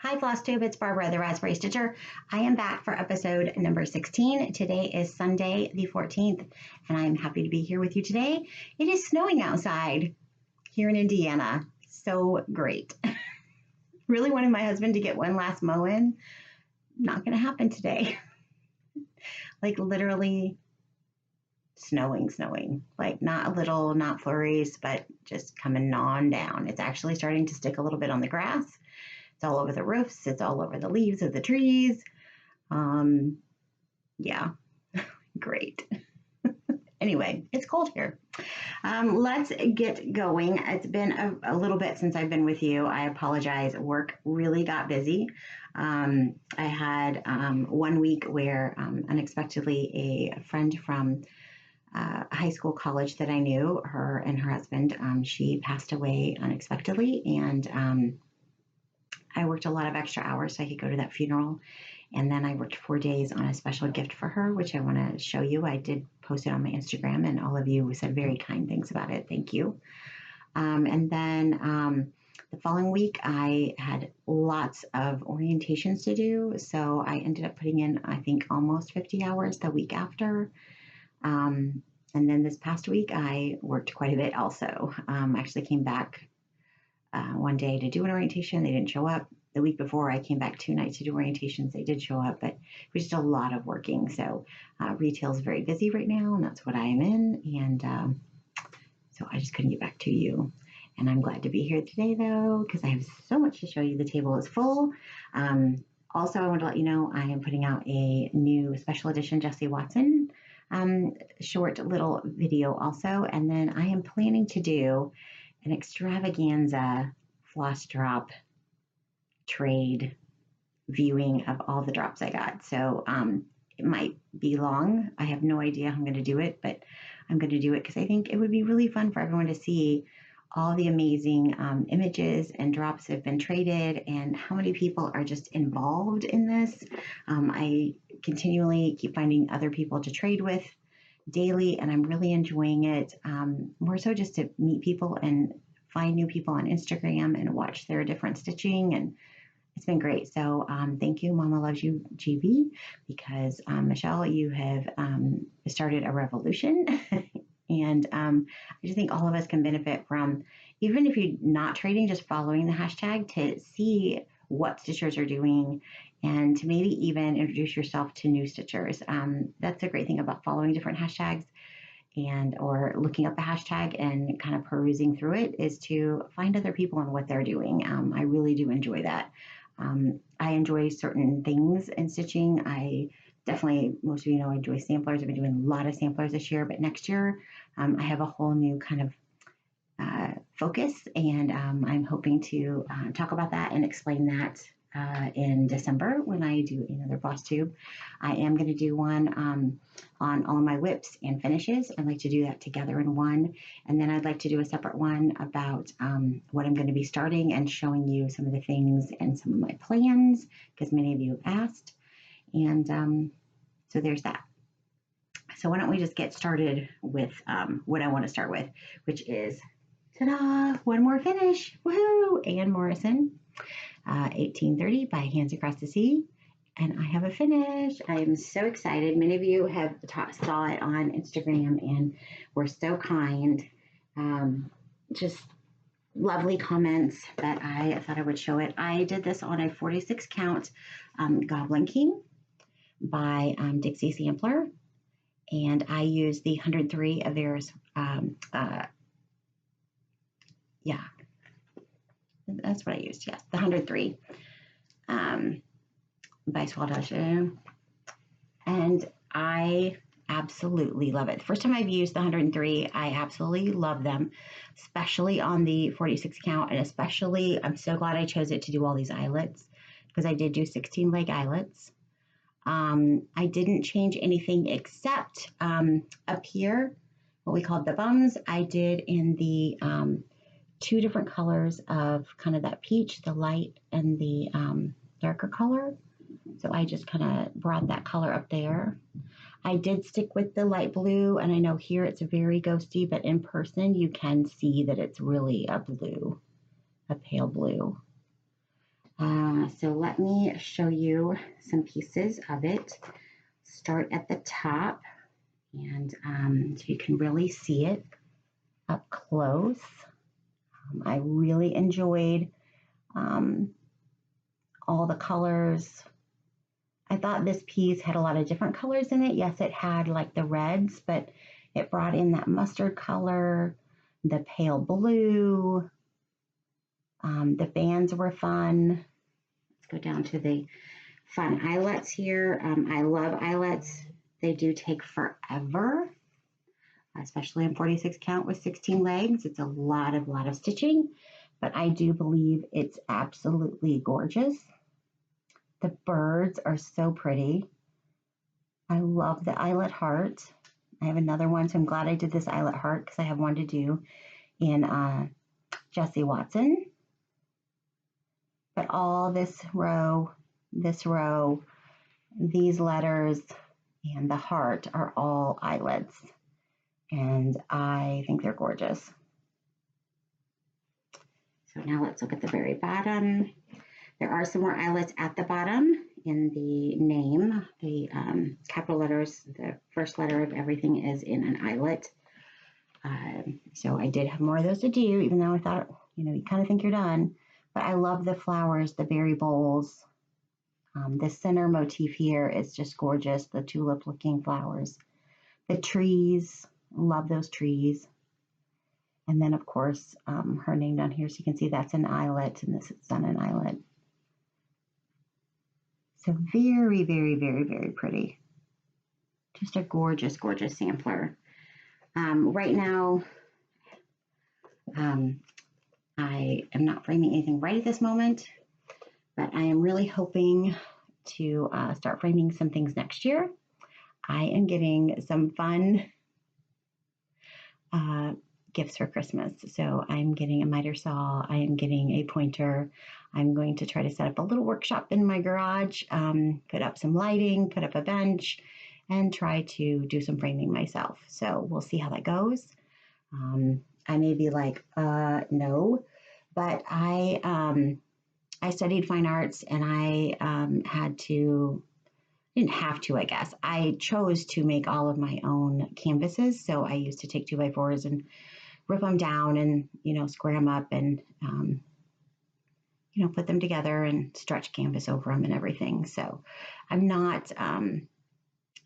Hi Flosstube, it's Barbara, the Raspberry Stitcher. I am back for episode number 16. Today is Sunday the 14th, and I'm happy to be here with you today. It is snowing outside here in Indiana. So great. Really wanted my husband to get one last mow in. Not going to happen today. Like literally snowing. Like not a little, not flurries, but just coming on down. It's actually starting to stick a little bit on the grass. It's all over the roofs. It's all over the leaves of the trees. Yeah, great. Anyway, it's cold here. Let's get going. It's been a little bit since I've been with you. I apologize. Work really got busy. I had 1 week where unexpectedly a friend from high school college that I knew, her and her husband, she passed away unexpectedly, and I worked a lot of extra hours so I could go to that funeral. And then I worked 4 days on a special gift for her, which I want to show you. I did post it on my Instagram, and all of you said very kind things about it. Thank you. And then the following week, I had lots of orientations to do. So I ended up putting in, I think, almost 50 hours the week after. And then this past week, I worked quite a bit also. I actually came back one day to do an orientation. They didn't show up. The week before, I came back 2 nights to do orientations. They did show up, but it was just a lot of working. So retail is very busy right now, and that's what I am in. And so I just couldn't get back to you. And I'm glad to be here today, though, because I have so much to show you. The table is full. Also, I want to let you know I am putting out a new special edition Jessie Watson short little video also. And then I am planning to do an extravaganza floss drop trade viewing of all the drops I got. So it might be long. I have no idea how I'm going to do it, but I'm going to do it because I think it would be really fun for everyone to see all the amazing images and drops that have been traded and how many people are just involved in this. I continually keep finding other people to trade with daily, and I'm really enjoying it. More so just to meet people and find new people on Instagram and watch their different stitching, and it's been great. So thank you, Mama Loves You GB, because Michelle, you have started a revolution. And I just think all of us can benefit from, even if you're not trading, just following the hashtag to see what stitchers are doing and to maybe even introduce yourself to new stitchers. That's a great thing about following different hashtags and or looking up a hashtag and kind of perusing through it is to find other people and what they're doing. I really do enjoy that. I enjoy certain things in stitching. I definitely, most of you know, I enjoy samplers. I've been doing a lot of samplers this year, but next year I have a whole new kind of focus, and I'm hoping to talk about that and explain that in December when I do another Flosstube. I am going to do one on all of my whips and finishes. I'd like to do that together in one, and then I'd like to do a separate one about what I'm going to be starting and showing you some of the things and some of my plans, because many of you have asked. And so there's that. So why don't we just get started with what I want to start with, which is, ta-da, one more finish, woohoo, and Morison, 1830 by Hands Across the Sea. And I have a finish. I am so excited. Many of you have saw it on Instagram and were so kind. Just lovely comments that I thought I would show it. I did this on a 46 count Goblin King by Dixie Sampler, and I used the 103 of theirs. Yeah, that's what I used. Yes, the 103 by Swaldash, and I absolutely love it. The first time I've used the 103, I absolutely love them, especially on the 46 count, and especially I'm so glad I chose it to do all these eyelets, because I did do 16 leg eyelets. I didn't change anything except up here, what we called the bums, I did in the 2 different colors of kind of that peach, the light and the darker color. So I just kind of brought that color up there. I did stick with the light blue, and I know here it's very ghosty, but in person you can see that it's really a blue, a pale blue. So let me show you some pieces of it. Start at the top, and so you can really see it up close. I really enjoyed all the colors. I thought this piece had a lot of different colors in it. Yes, it had like the reds, but it brought in that mustard color, the pale blue. The bands were fun. Let's go down to the fun eyelets here. I love eyelets. They do take forever, especially in 46 count with 16 legs. It's a lot of stitching, but I do believe it's absolutely gorgeous. The birds are so pretty. I love the eyelet heart. I have another one, so I'm glad I did this eyelet heart because I have one to do in Jessie Watson. But all this row, these letters, and the heart are all eyelets. And I think they're gorgeous. So now let's look at the very bottom. There are some more eyelets at the bottom in the name. The capital letters, the first letter of everything is in an eyelet. So I did have more of those to do, even though I thought, you kind of think you're done. But I love the flowers, the berry bowls. The center motif here is just gorgeous, the tulip-looking flowers. The trees, love those trees. And then, of course, her name down here, so you can see that's an eyelet, and this is on an eyelet. So very, very, very, very pretty. Just a gorgeous, gorgeous sampler. Right now, I am not framing anything right at this moment, but I am really hoping to start framing some things next year. I am getting some fun gifts for Christmas. So I'm getting a miter saw, I am getting a pointer. I'm going to try to set up a little workshop in my garage, put up some lighting, put up a bench, and try to do some framing myself. So we'll see how that goes. I may be like, no, but I studied fine arts, and I didn't have to, I guess. I chose to make all of my own canvases. So I used to take 2x4s and rip them down and, square them up and, put them together and stretch canvas over them and everything. So I'm not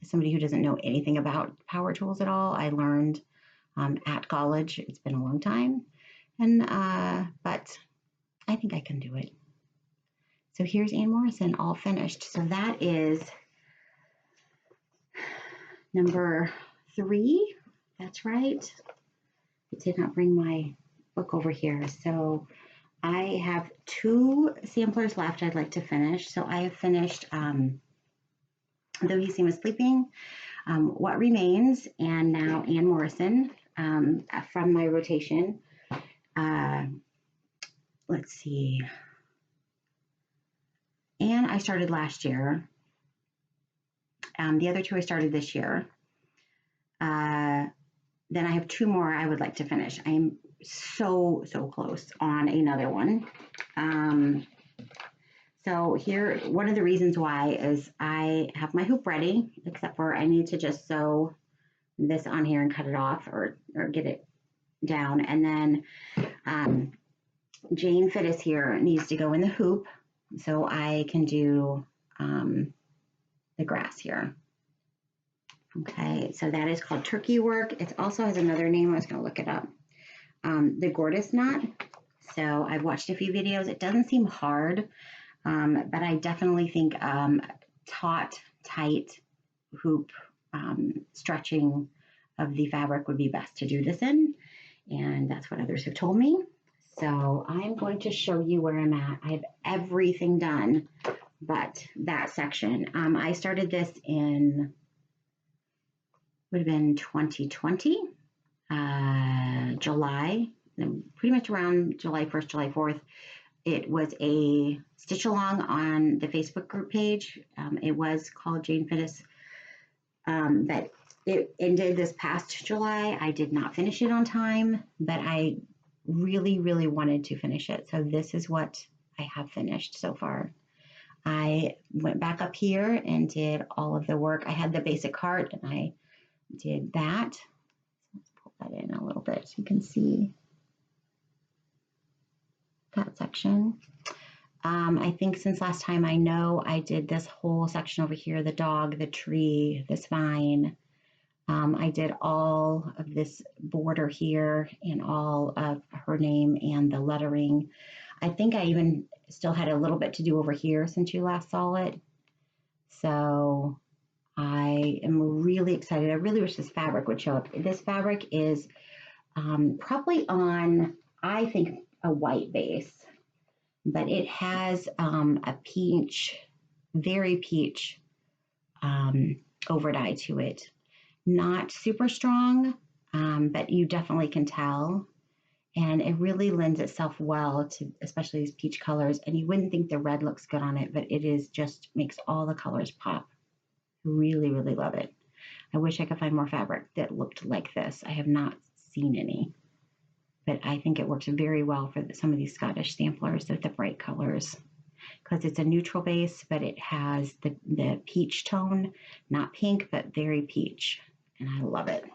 somebody who doesn't know anything about power tools at all. I learned at college. It's been a long time, and but I think I can do it. So here's Ann Morison all finished. So that is number 3. That's right. I did not bring my book over here. So I have 2 samplers left I'd like to finish. So I have finished Though He Seemed Sleeping, What Remains, and now Ann Morison from my rotation. Let's see. Ann I started last year. The other 2 I started this year. Then I have 2 more I would like to finish. I am so close on another one. So here, one of the reasons why is I have my hoop ready, except for I need to just sew this on here and cut it off or get it down. And then Jane Fittis here needs to go in the hoop so I can do the grass here. Okay, so that is called turkey work. It also has another name. I was going to look it up. The Gordas knot. So I've watched a few videos. It doesn't seem hard, but I definitely think taut, tight hoop stretching of the fabric would be best to do this in. And that's what others have told me. So I'm going to show you where I'm at. I have everything done but that section. I started this in, would have been 2020, July, pretty much around July 1st, July 4th. It was a stitch along on the Facebook group page. It was called Jane Fittis, but it ended this past July. I did not finish it on time, but I really wanted to finish it. So this is what I have finished so far. I went back up here and did all of the work. I had the basic heart and I did that. Let's pull that in a little bit so you can see that section. I think since last time I know I did this whole section over here, the dog, the tree, this vine. I did all of this border here and all of her name and the lettering. I think I even still had a little bit to do over here since you last saw it. So I am really excited. I really wish this fabric would show up. This fabric is probably on, I think, a white base, but it has a peach, very peach over dye to it. Not super strong, but you definitely can tell. And it really lends itself well to especially these peach colors. And you wouldn't think the red looks good on it, but it is just makes all the colors pop. Really, really love it. I wish I could find more fabric that looked like this. I have not seen any, but I think it works very well for some of these Scottish samplers with the bright colors because it's a neutral base, but it has the peach tone, not pink, but very peach. And I love it.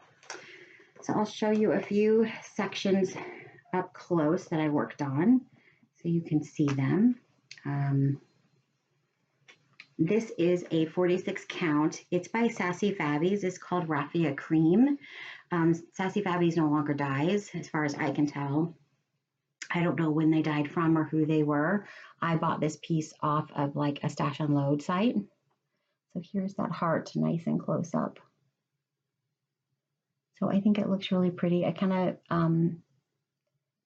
So I'll show you a few sections up close that I worked on so you can see them. This is a 46 count. It's by Sassy Fabbies. It's called Raffia Cream. Sassy Fabbies no longer dyes, as far as I can tell. I don't know when they died from or who they were. I bought this piece off of like a stash unload site. So here's that heart nice and close up. So I think it looks really pretty. I kind of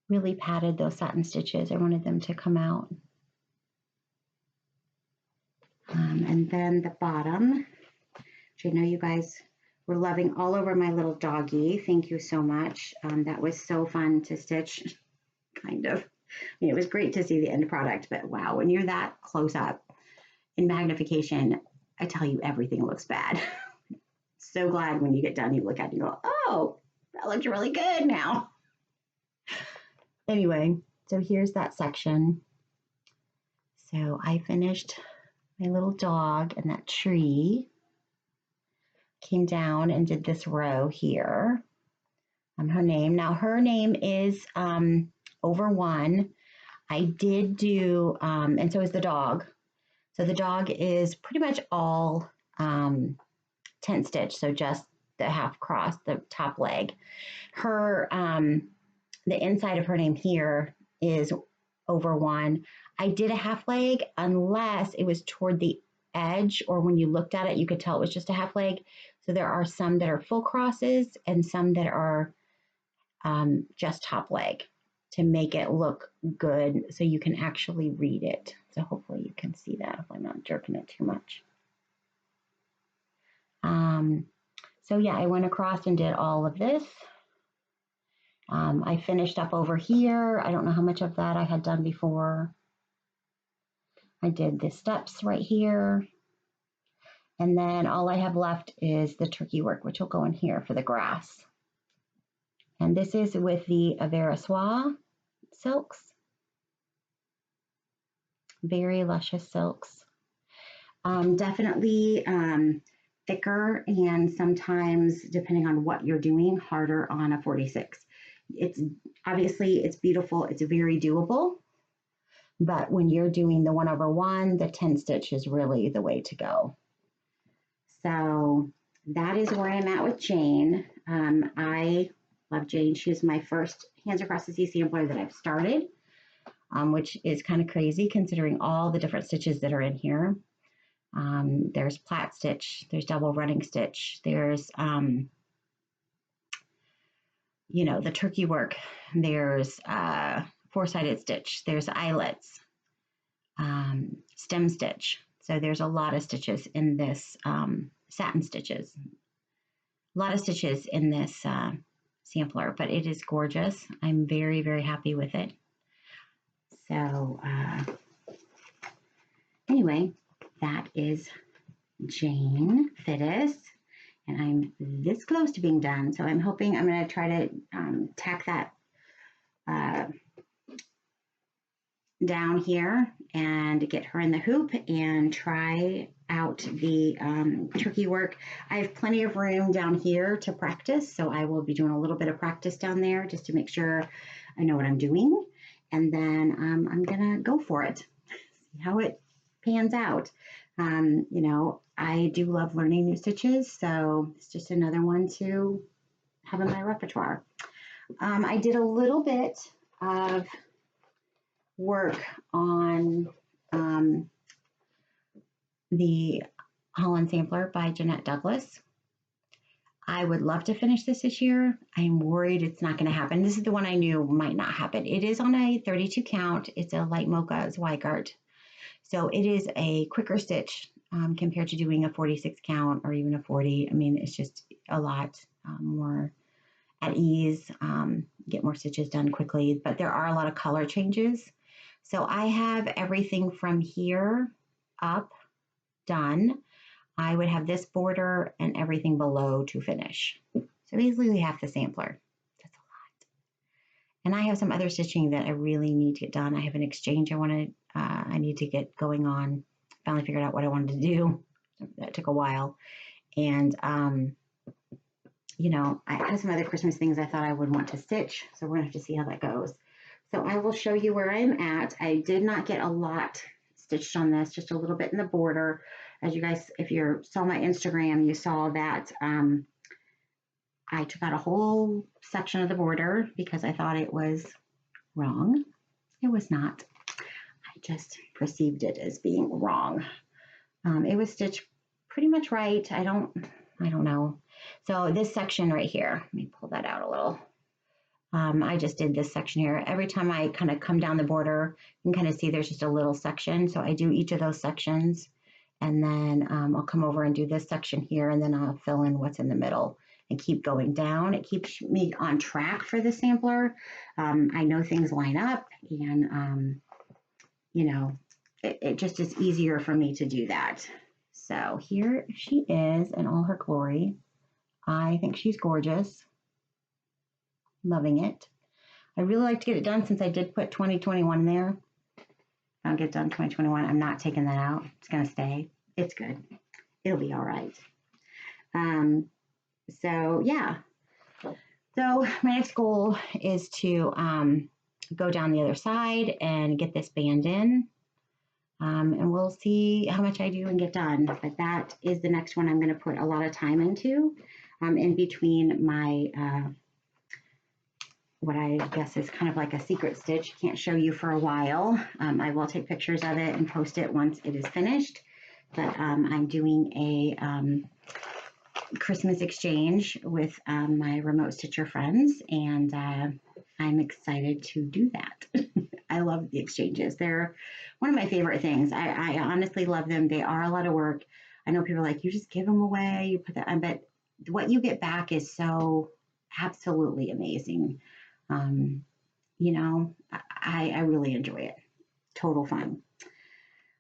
really padded those satin stitches. I wanted them to come out. And then the bottom, which I know you guys were loving all over my little doggy. Thank you so much. That was so fun to stitch, kind of. I mean, it was great to see the end product, but wow, when you're that close up in magnification, I tell you, everything looks bad. So glad when you get done, you look at it and go, oh, that looks really good now. Anyway, so here's that section. So I finished my little dog and that tree. Came down and did this row here. Her name. Now her name is over 1. I did do, and so is the dog. So the dog is pretty much all tent stitch, so just the half cross, the top leg. Her, the inside of her name here is over 1. I did a half leg unless it was toward the edge, or when you looked at it, you could tell it was just a half leg. So there are some that are full crosses and some that are just top leg to make it look good so you can actually read it. So hopefully you can see that if I'm not jerking it too much. So yeah, I went across and did all of this. I finished up over here. I don't know how much of that I had done before. I did the steps right here. And then all I have left is the turkey work, which will go in here for the grass. And this is with the Avera Soie silks. Very luscious silks. Definitely thicker and sometimes, depending on what you're doing, harder on a 46. It's obviously, it's beautiful. It's very doable. But when you're doing the 1/1, the 10 stitch is really the way to go. So that is where I'm at with Jane. I love Jane. She was my first Hands Across the Sea sampler that I've started, which is kind of crazy considering all the different stitches that are in here. There's plat stitch, there's double running stitch, there's, you know, the turkey work, there's four-sided stitch, there's eyelets, stem stitch. So there's a lot of stitches in this, satin stitches, a lot of stitches in this sampler, but it is gorgeous. I'm very, very happy with it. So anyway, that is Jane Fittis, and I'm this close to being done. So I'm hoping I'm going to try to tack that down here and get her in the hoop and try out the turkey work. I have plenty of room down here to practice, so I will be doing a little bit of practice down there just to make sure I know what I'm doing. And then I'm gonna go for it, see how it pans out. You know, I do love learning new stitches, so it's just another one to have in my repertoire. I did a little bit of work on the Holland Sampler by Jeanette Douglas. I would love to finish this year. I'm worried it's not going to happen. This is the one I knew might not happen. It is on a 32 count. It's a light mocha Zweigart. So it is a quicker stitch compared to doing a 46 count or even a 40. I mean, it's just a lot more at ease, get more stitches done quickly, but there are a lot of color changes. So I have everything from here up done. I would have this border and everything below to finish. So basically half the sampler. That's a lot. And I have some other stitching that I really need to get done. I have an exchange I need to get going on. Finally figured out what I wanted to do. That took a while. And you know, I have some other Christmas things I thought I would want to stitch. So we're gonna have to see how that goes. So I will show you where I'm at. I did not get a lot stitched on this, just a little bit in the border. As you guys, if you saw my Instagram, you saw that I took out a whole section of the border because I thought it was wrong. It was not. I just perceived it as being wrong. It was stitched pretty much right. I don't know. So this section right here, let me pull that out a little. I just did this section here. Every time I kind of come down the border, you can kind of see there's just a little section. So I do each of those sections, and then I'll come over and do this section here, and then I'll fill in what's in the middle and keep going down. It keeps me on track for the sampler. I know things line up, and you know, it just is easier for me to do that. So here she is in all her glory. I think she's gorgeous. Loving it. I really like to get it done since I did put 2021 there. If I don't get it done 2021, I'm not taking that out. It's going to stay. It's good. It'll be all right. So yeah. So my next goal is to go down the other side and get this band in. And we'll see how much I do and get done. But that is the next one I'm going to put a lot of time into in between my what I guess is kind of like a secret stitch. Can't show you for a while. I will take pictures of it and post it once it is finished. But I'm doing a Christmas exchange with my remote stitcher friends, and I'm excited to do that. I love the exchanges. They're one of my favorite things. I honestly love them. They are a lot of work. I know people are like, you just give them away, you put that on, but what you get back is so absolutely amazing. You know, I really enjoy it. Total fun.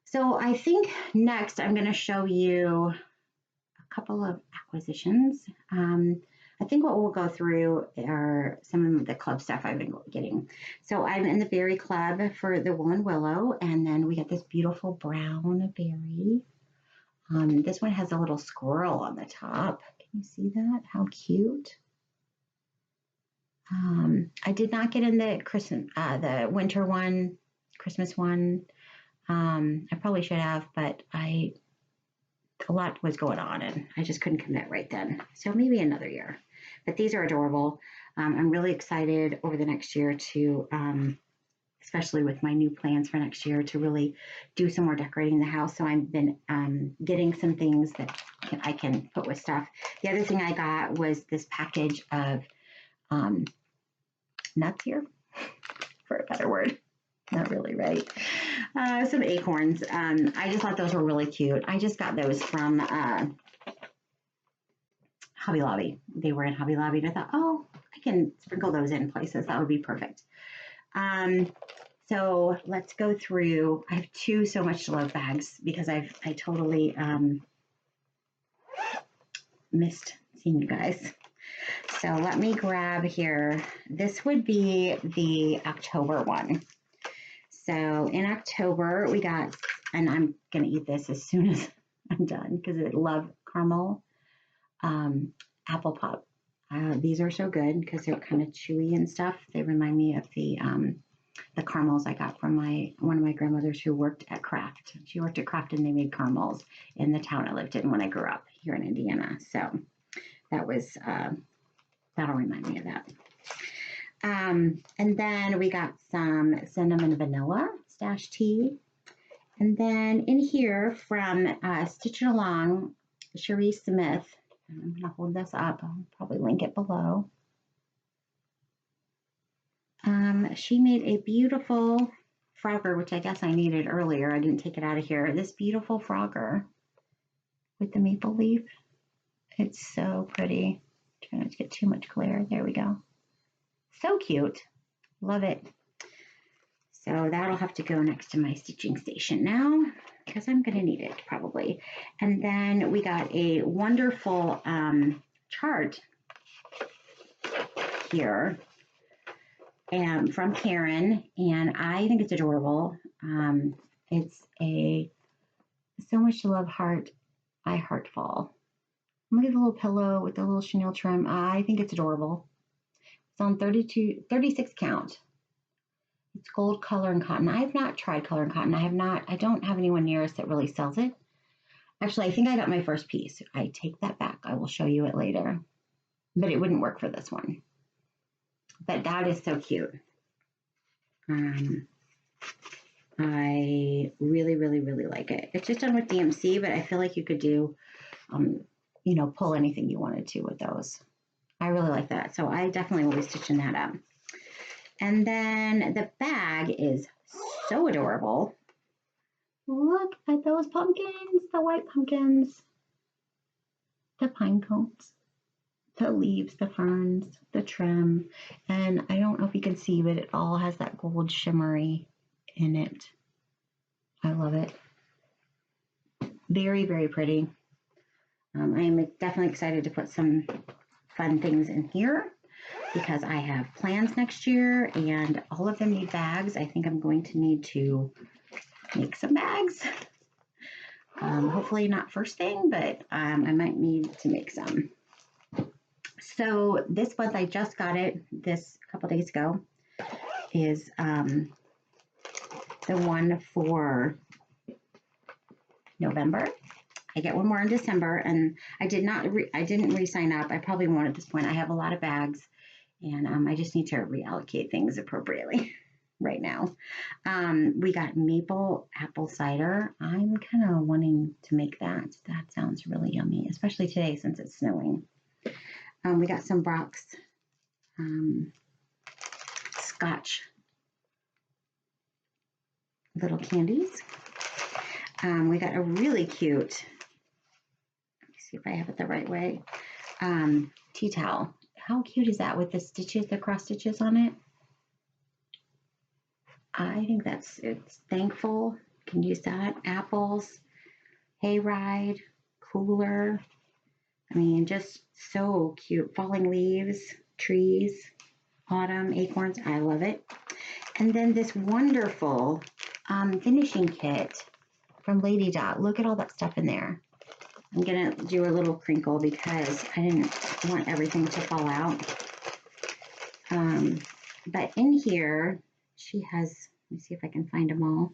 So I think next I'm going to show you a couple of acquisitions. I think what we'll go through are some of the club stuff I've been getting. So I'm in the berry club for the Woolen Willow, and then we got this beautiful brown berry. This one has a little squirrel on the top. Can you see that? How cute. I did not get in the winter one, Christmas one. I probably should have, but a lot was going on and I just couldn't commit right then. So maybe another year. But these are adorable. I'm really excited over the next year to, especially with my new plans for next year, to really do some more decorating the house. So I've been getting some things that I can put with stuff. The other thing I got was this package of nuts here, for a better word. Not really, right? Some acorns. I just thought those were really cute. I just got those from Hobby Lobby. They were in Hobby Lobby, and I thought, oh, I can sprinkle those in places. That would be perfect. So let's go through. I have two So Much To Luv bags because I totally missed seeing you guys. So let me grab here. This would be the October one. So in October, we got, and I'm going to eat this as soon as I'm done because I love caramel apple pop. These are so good because they're kind of chewy and stuff. They remind me of the caramels I got from one of my grandmothers who worked at Kraft. She worked at Kraft and they made caramels in the town I lived in when I grew up here in Indiana. So that was, that'll remind me of that. And then we got some cinnamon vanilla stash tea. And then in here from Stitch It Along, Cherie Smith, and I'm going to hold this up. I'll probably link it below. She made a beautiful frogger, which I guess I needed earlier. I didn't take it out of here. This beautiful frogger with the maple leaf. It's so pretty. Try not to get too much glare. There we go. So cute. Love it. So that'll have to go next to my stitching station now because I'm going to need it probably. And then we got a wonderful chart here from Karen, and I think it's adorable. It's a So Much to Love heart, I heart fall. Look at the little pillow with the little chenille trim. I think it's adorable. It's on 36 count. It's gold color and cotton. I have not tried color and cotton. I don't have anyone near us that really sells it. Actually, I think I got my first piece. I take that back. I will show you it later. But it wouldn't work for this one. But that is so cute. I really, really, really like it. It's just done with DMC, but I feel like you could do, you know, pull anything you wanted to with those. I really like that. So I definitely will be stitching that up. And then the bag is so adorable. Look at those pumpkins, the white pumpkins, the pine cones, the leaves, the ferns, the trim. And I don't know if you can see, but it all has that gold shimmery in it. I love it. Very, very pretty. I am definitely excited to put some fun things in here because I have plans next year and all of them need bags. I think I'm going to need to make some bags. Hopefully not first thing, but I might need to make some. So this month, I just got it this couple days ago, is the one for November. I get one more in December, and I didn't re-sign up. I probably won't at this point. I have a lot of bags, and I just need to reallocate things appropriately right now. We got maple apple cider. I'm kind of wanting to make that. That sounds really yummy, especially today since it's snowing. We got some Brock's Scotch little candies. We got a really cute, let me see if I have it the right way, tea towel. How cute is that with the stitches, the cross stitches on it? I think it's thankful. Can use that. Apples, hayride, cooler. I mean, just so cute. Falling leaves, trees, autumn, acorns. I love it. And then this wonderful finishing kit from Lady Dot. Look at all that stuff in there. I'm going to do a little crinkle because I didn't want everything to fall out. But in here, she has, let me see if I can find them all,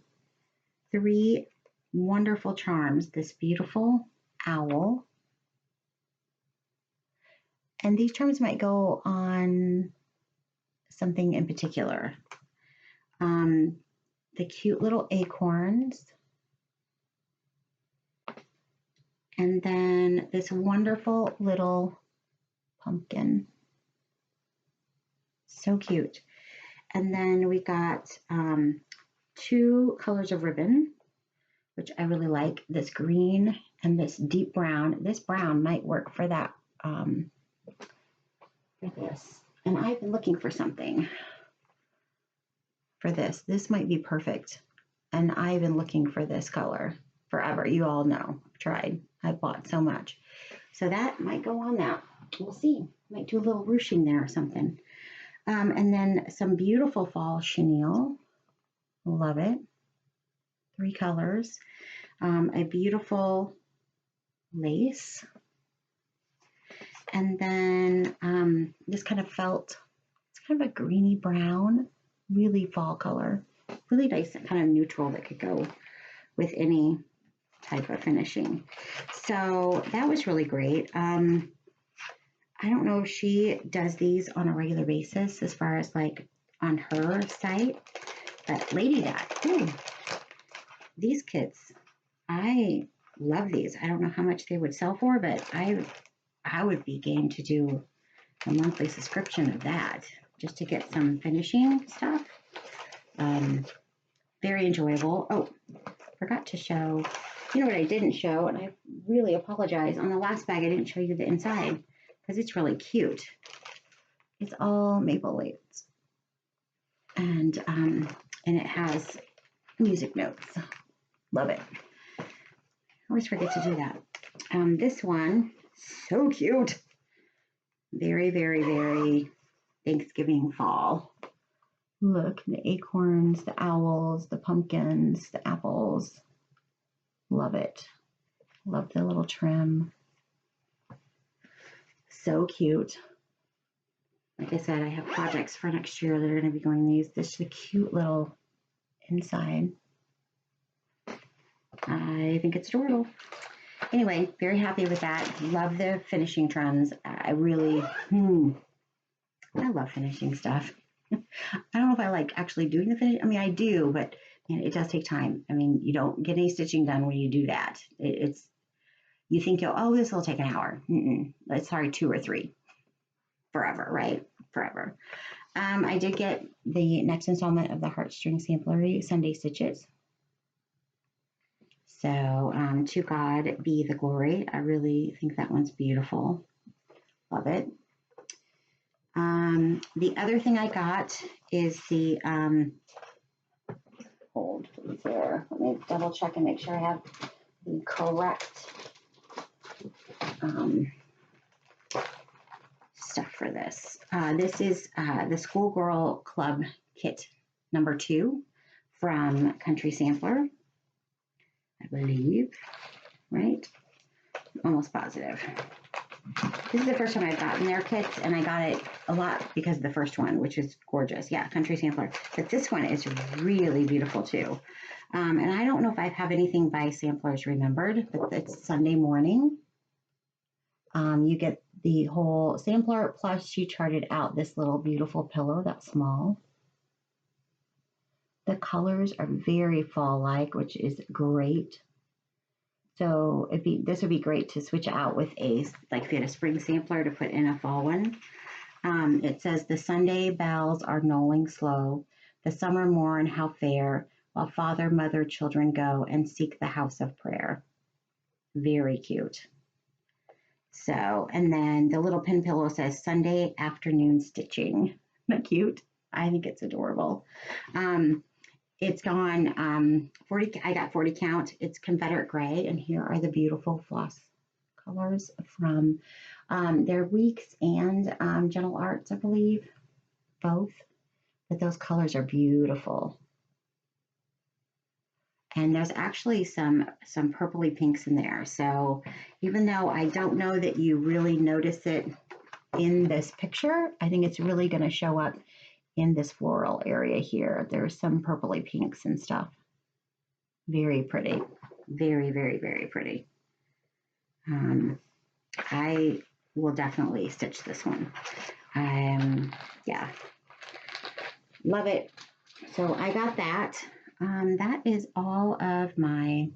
3 wonderful charms. This beautiful owl. And these charms might go on something in particular. The cute little acorns. And then this wonderful little pumpkin. So cute. And then we got 2 colors of ribbon, which I really like. This green and this deep brown. This brown might work for that, for this. And I've been looking for something for this. This might be perfect. And I've been looking for this color forever. You all know. I've tried. I've bought so much. So that might go on that. We'll see. Might do a little ruching there or something. And then some beautiful fall chenille. Love it. 3 colors. A beautiful lace. And then this kind of felt, it's kind of a greeny brown, really fall color. Really nice kind of neutral that could go with any type of finishing. So that was really great. I don't know if she does these on a regular basis as far as like on her site, but Lady That, ooh, these kits, I love these. I don't know how much they would sell for, but I would be game to do a monthly subscription of that just to get some finishing stuff. Very enjoyable. Oh, forgot to show, you know what I didn't show, and I really apologize. On the last bag, I didn't show you the inside because it's really cute. It's all maple lace. And it has music notes. Love it. I always forget to do that. This one, so cute. Very, very, very Thanksgiving fall. Look, the acorns, the owls, the pumpkins, the apples. Love it. Love the little trim. So cute. Like I said, I have projects for next year that are going to be going these. This is a cute little inside. I think it's adorable. Anyway, very happy with that. Love the finishing trends. I really, I love finishing stuff. I don't know if I like actually doing the finish. I mean, I do, but man, it does take time. I mean, you don't get any stitching done when you do that. It's you think, oh, this will take an hour. It's sorry, 2 or 3. Forever, right? Forever. I did get the next installment of the Heartstring Sampler Sunday Stitches. So, To God Be the Glory. I really think that one's beautiful. Love it. The other thing I got is the, hold please there. Let me double check and make sure I have the correct stuff for this. This is the Schoolgirl Club Kit number 2 from Country Sampler, I believe, right? Almost positive. This is the first time I've gotten their kits, and I got it a lot because of the first one, which is gorgeous. Yeah, Country Sampler. But this one is really beautiful too. And I don't know if I have anything by Samplers Remembered, but it's Sunday morning. You get the whole sampler, plus she charted out this little beautiful pillow that's small. The colors are very fall-like, which is great. So this would be great to switch out with like if you had a spring sampler to put in a fall one. It says, the Sunday bells are knolling slow, the summer morn how fair, while father, mother, children go and seek the house of prayer. Very cute. So, and then the little pin pillow says Sunday afternoon stitching. Isn't that cute? I think it's adorable. It's gone 40, I got 40 count. It's Confederate gray, and here are the beautiful floss colors from their Weeks and Gentle Arts, I believe, both. But those colors are beautiful. And there's actually some purpley pinks in there. So even though I don't know that you really notice it in this picture, I think it's really going to show up in this floral area here. There's some purpley pinks and stuff. Very pretty. Very, very, very pretty. I will definitely stitch this one. Yeah. Love it. So I got that. That is all of my,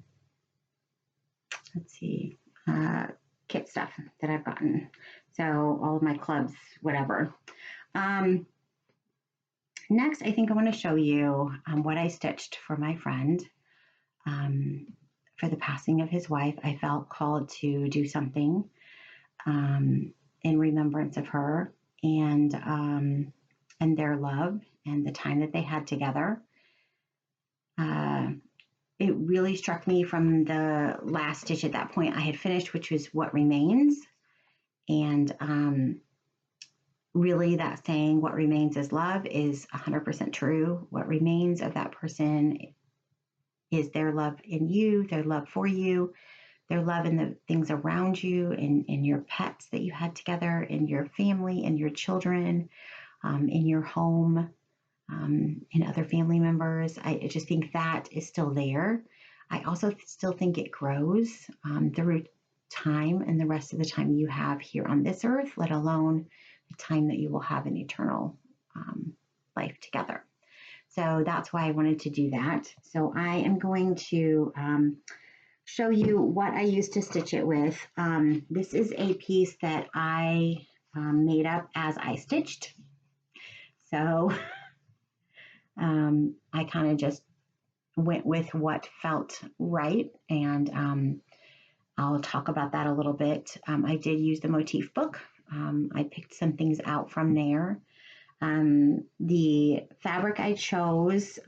let's see, kit stuff that I've gotten. So all of my clubs, whatever. Next, I think I want to show you what I stitched for my friend. For the passing of his wife, I felt called to do something in remembrance of her and their love and the time that they had together. It really struck me from the last stitch at that point I had finished, which was What Remains. And really that saying, what remains is love, is 100% true. What remains of that person is their love in you, their love for you, their love in the things around you, in your pets that you had together, in your family, in your children, in your home, in other family members. I just think that is still there. I also still think it grows through time and the rest of the time you have here on this earth, let alone the time that you will have an eternal life together. So that's why I wanted to do that. So I am going to show you what I used to stitch it with. This is a piece that I made up as I stitched. So I kind of just went with what felt right, and I'll talk about that a little bit. I did use the motif book. I picked some things out from there. The fabric I chose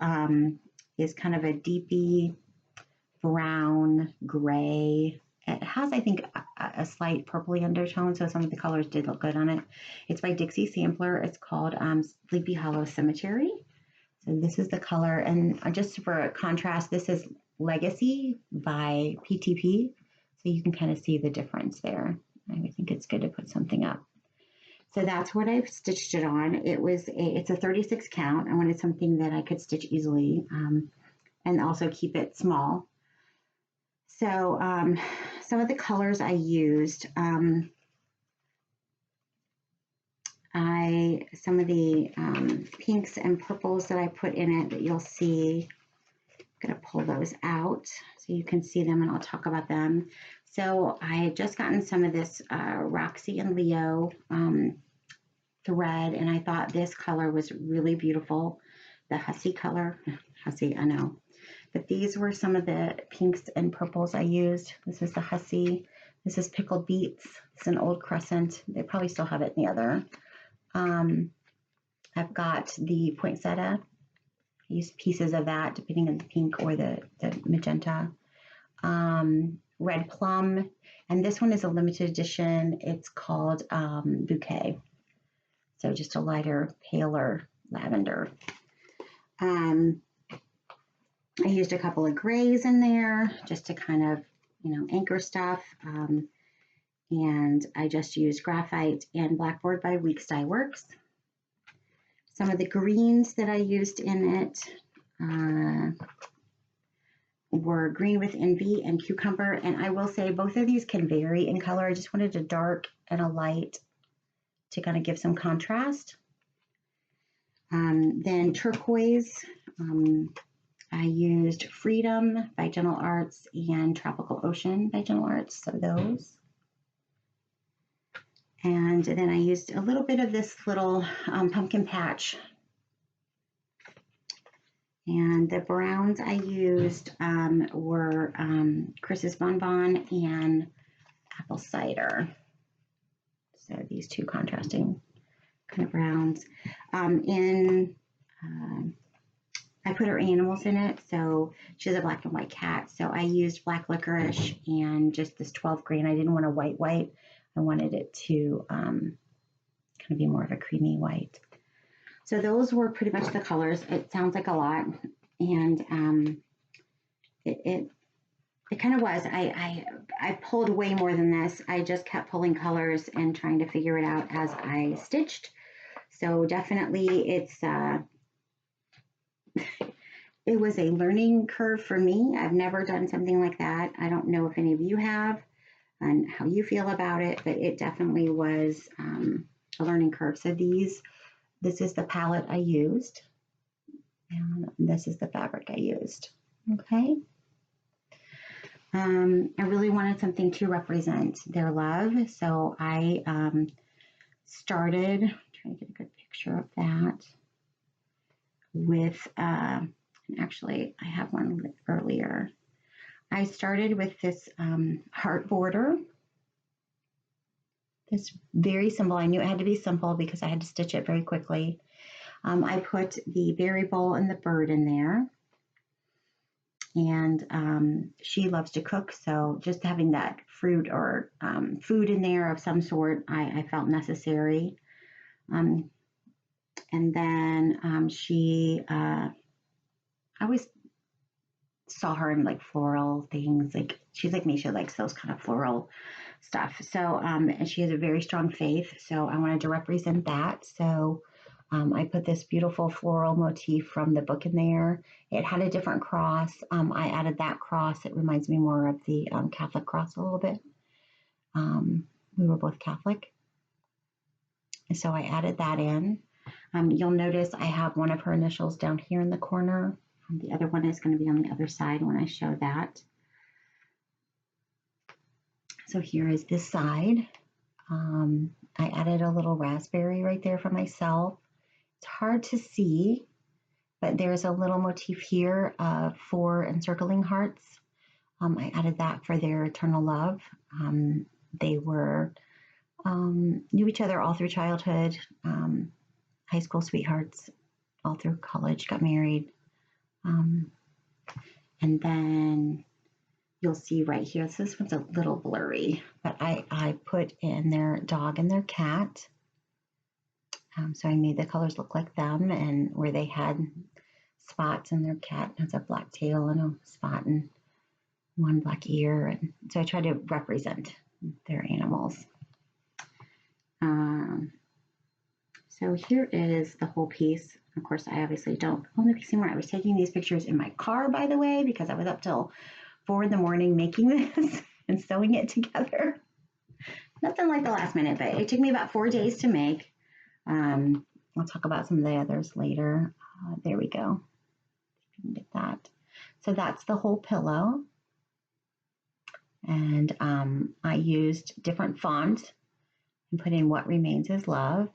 is kind of a deepy brown gray. It has, I think, a slight purpley undertone, so some of the colors did look good on it. It's by Dixie Sampler. It's called Sleepy Hollow Cemetery. So this is the color, and just for contrast, this is Legacy by PTP, so you can kind of see the difference there. I think it's good to put something up. So that's what I've stitched it on. It's a 36 count. I wanted something that I could stitch easily and also keep it small. So some of the colors I used, some of the pinks and purples that I put in it that you'll see. I'm going to pull those out so you can see them, and I'll talk about them. So I had just gotten some of this Roxy and Leo thread, and I thought this color was really beautiful. The Hussy color. Hussy, I know. But these were some of the pinks and purples I used. This is the Hussy. This is Pickled Beets. It's an old crescent. They probably still have it in the other. I've got the poinsettia. I used pieces of that depending on the pink or the magenta. Red plum. And this one is a limited edition. It's called Bouquet. So just a lighter, paler lavender. I used a couple of grays in there just to kind of, anchor stuff. And I just used Graphite and Blackboard by Weeks Dye Works. Some of the greens that I used in it were Green with Envy and Cucumber. And I will say both of these can vary in color. I just wanted a dark and a light to kind of give some contrast. Then turquoise. I used Freedom by Gentle Arts and Tropical Ocean by Gentle Arts, so those. And then I used a little bit of this little pumpkin patch. And the browns I used were Chris's Bonbon and Apple Cider. So these two contrasting kind of browns. I put her animals in it, so she has a black and white cat. So I used black licorice and just this 12 grain. I didn't want a white. I wanted it to kind of be more of a creamy white. So those were pretty much the colors. It sounds like a lot, and it kind of was. I pulled way more than this. I just kept pulling colors and trying to figure it out as I stitched. So definitely it's it was a learning curve for me. I've never done something like that. I don't know if any of you have and how you feel about it, but it definitely was a learning curve. So this is the palette I used, and this is the fabric I used. Okay. I really wanted something to represent their love, so I started, I'm trying to get a good picture of that, with, actually I have one earlier. I started with this heart border. This very simple. I knew it had to be simple because I had to stitch it very quickly. I put the berry bowl and the bird in there. And she loves to cook, so just having that fruit or food in there of some sort, I felt necessary. And then I always saw her in like floral things. Like she's like me, she likes those kind of floral stuff. So, and she has a very strong faith. So I wanted to represent that. So I put this beautiful floral motif from the book in there. It had a different cross. I added that cross. It reminds me more of the Catholic cross a little bit. We were both Catholic. And so I added that in. You'll notice I have one of her initials down here in the corner. The other one is going to be on the other side when I show that. So here is this side. I added a little raspberry right there for myself. It's hard to see, but there's a little motif here of 4 encircling hearts. I added that for their eternal love. They were knew each other all through childhood, high school sweethearts, all through college, got married. And then you'll see right here, so this one's a little blurry, but I put in their dog and their cat. So I made the colors look like them, and where they had spots, and their cat has a black tail and a spot and one black ear. And so I try to represent their animals. So here is the whole piece. Of course, I obviously don't own the piece anymore. I was taking these pictures in my car, by the way, because I was up till 4 in the morning making this and sewing it together. Nothing like the last minute, but it took me about 4 days to make. I'll talk about some of the others later. There we go. You can get that. So that's the whole pillow. And I used different fonts and put in What Remains Is Love.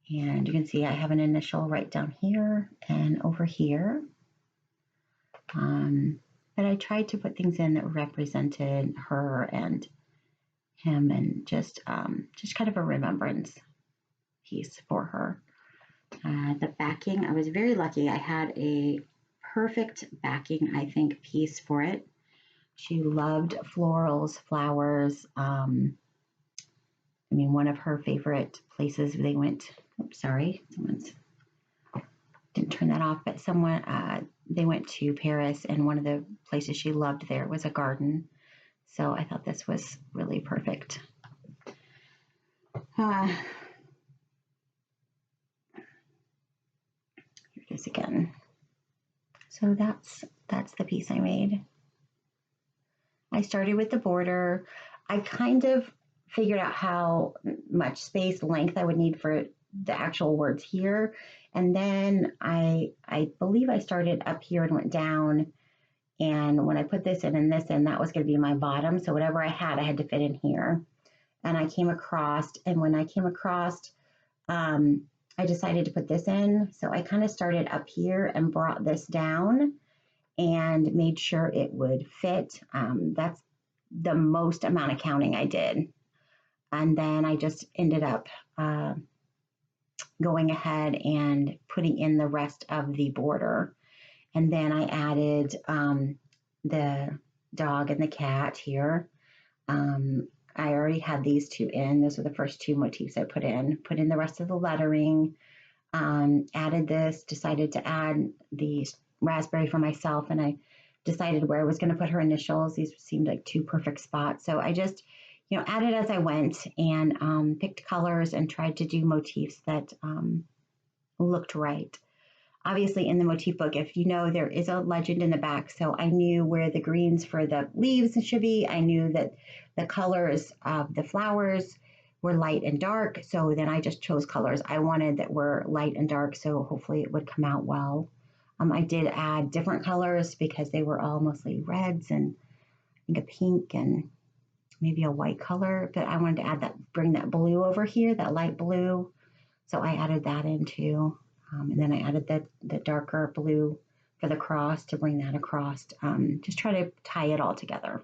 And you can see I have an initial right down here and over here. But I tried to put things in that represented her and him, and just kind of a remembrance piece for her. The backing, I was very lucky. I had a perfect backing, I think, piece for it. She loved florals, flowers. I mean, one of her favorite places they went, oops, sorry, someone's didn't turn that off, but they went to Paris, and one of the places she loved there was a garden. So I thought this was really perfect. Here it is again. So that's the piece I made. I started with the border. I kind of figured out how much space length I would need for the actual words here. And then I believe I started up here and went down. And when I put this in and this in, that was going to be my bottom. So whatever I had to fit in here. And I came across, and when I came across, I decided to put this in. So I kind of started up here and brought this down and made sure it would fit. That's the most amount of counting I did. And then I just ended up going ahead and putting in the rest of the border. And then I added the dog and the cat here. I already had these 2 in. Those are the first 2 motifs I put in the rest of the lettering, added this, decided to add the raspberry for myself, and I decided where I was going to put her initials. These seemed like 2 perfect spots. So I just, added as I went, and picked colors and tried to do motifs that looked right. Obviously, in the motif book, if you know, there is a legend in the back, so I knew where the greens for the leaves should be. I knew that the colors of the flowers were light and dark, so then I just chose colors I wanted that were light and dark, so hopefully it would come out well. I did add different colors because they were all mostly reds and I think a pink and maybe a white color, but I wanted to add that, bring that blue over here, that light blue, so I added that in too. And then I added the darker blue for the cross to bring that across. Just try to tie it all together.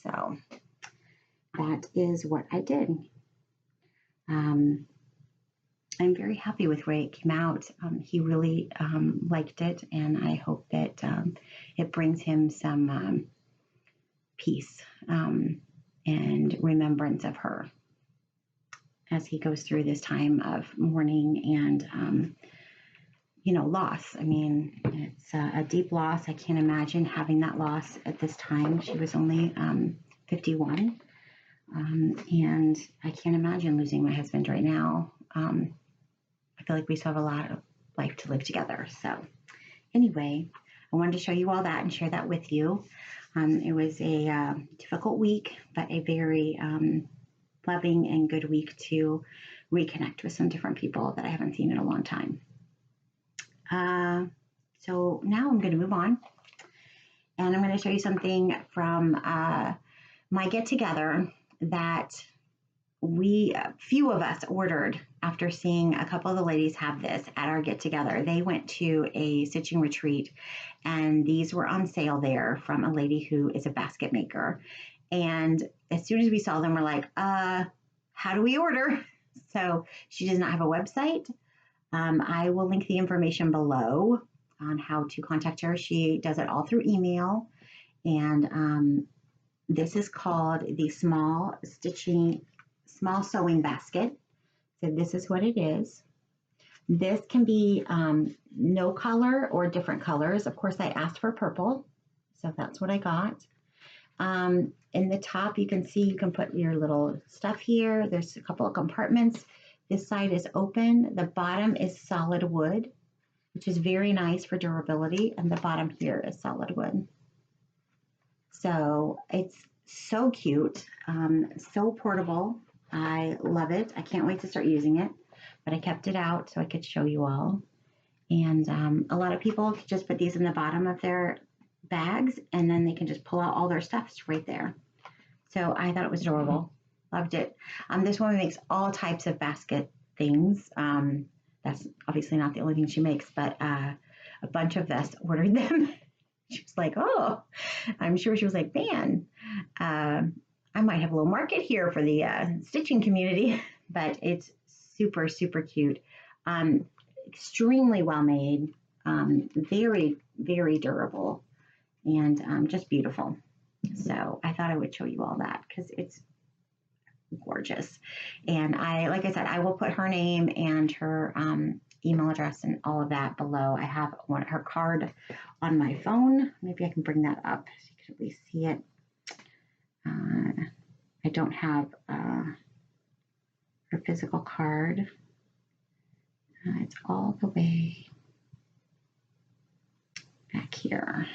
So that is what I did. I'm very happy with the way it came out. He really liked it, and I hope that it brings him some peace and remembrance of her. as he goes through this time of mourning and, you know, loss. I mean, it's a deep loss. I can't imagine having that loss at this time. She was only 51. And I can't imagine losing my husband right now. I feel like we still have a lot of life to live together. So anyway, I wanted to show you all that and share that with you. It was a difficult week, but a very loving and good week to reconnect with some different people that I haven't seen in a long time. So now I'm going to move on, and I'm going to show you something from my get-together that few of us ordered after seeing a couple of the ladies have this at our get-together. They went to a stitching retreat, and these were on sale there from a lady who is a basket maker. And as soon as we saw them, we're like, how do we order? So she does not have a website. I will link the information below on how to contact her. She does it all through email. And this is called the Small Sewing Basket. So this is what it is. This can be no color or different colors. Of course, I asked for purple, so that's what I got. In the top, you can see you can put your little stuff here. There's a couple of compartments. This side is open. The bottom is solid wood, which is very nice for durability. And the bottom here is solid wood. So it's so cute, so portable. I love it. I can't wait to start using it, but I kept it out so I could show you all. And a lot of people just put these in the bottom of their bags, and then they can just pull out all their stuff. It's right there. So I thought it was adorable. Loved it. This woman makes all types of basket things. That's obviously not the only thing she makes, but a bunch of us ordered them. She was like, oh, I'm sure she was like, man, I might have a little market here for the stitching community, but it's super, super cute. Extremely well made, very, very durable, and just beautiful. So I thought I would show you all that because it's gorgeous. And like I said, I will put her name and her email address and all of that below. I have her card on my phone. Maybe I can bring that up so you can at least see it. I don't have her physical card. It's all the way back here.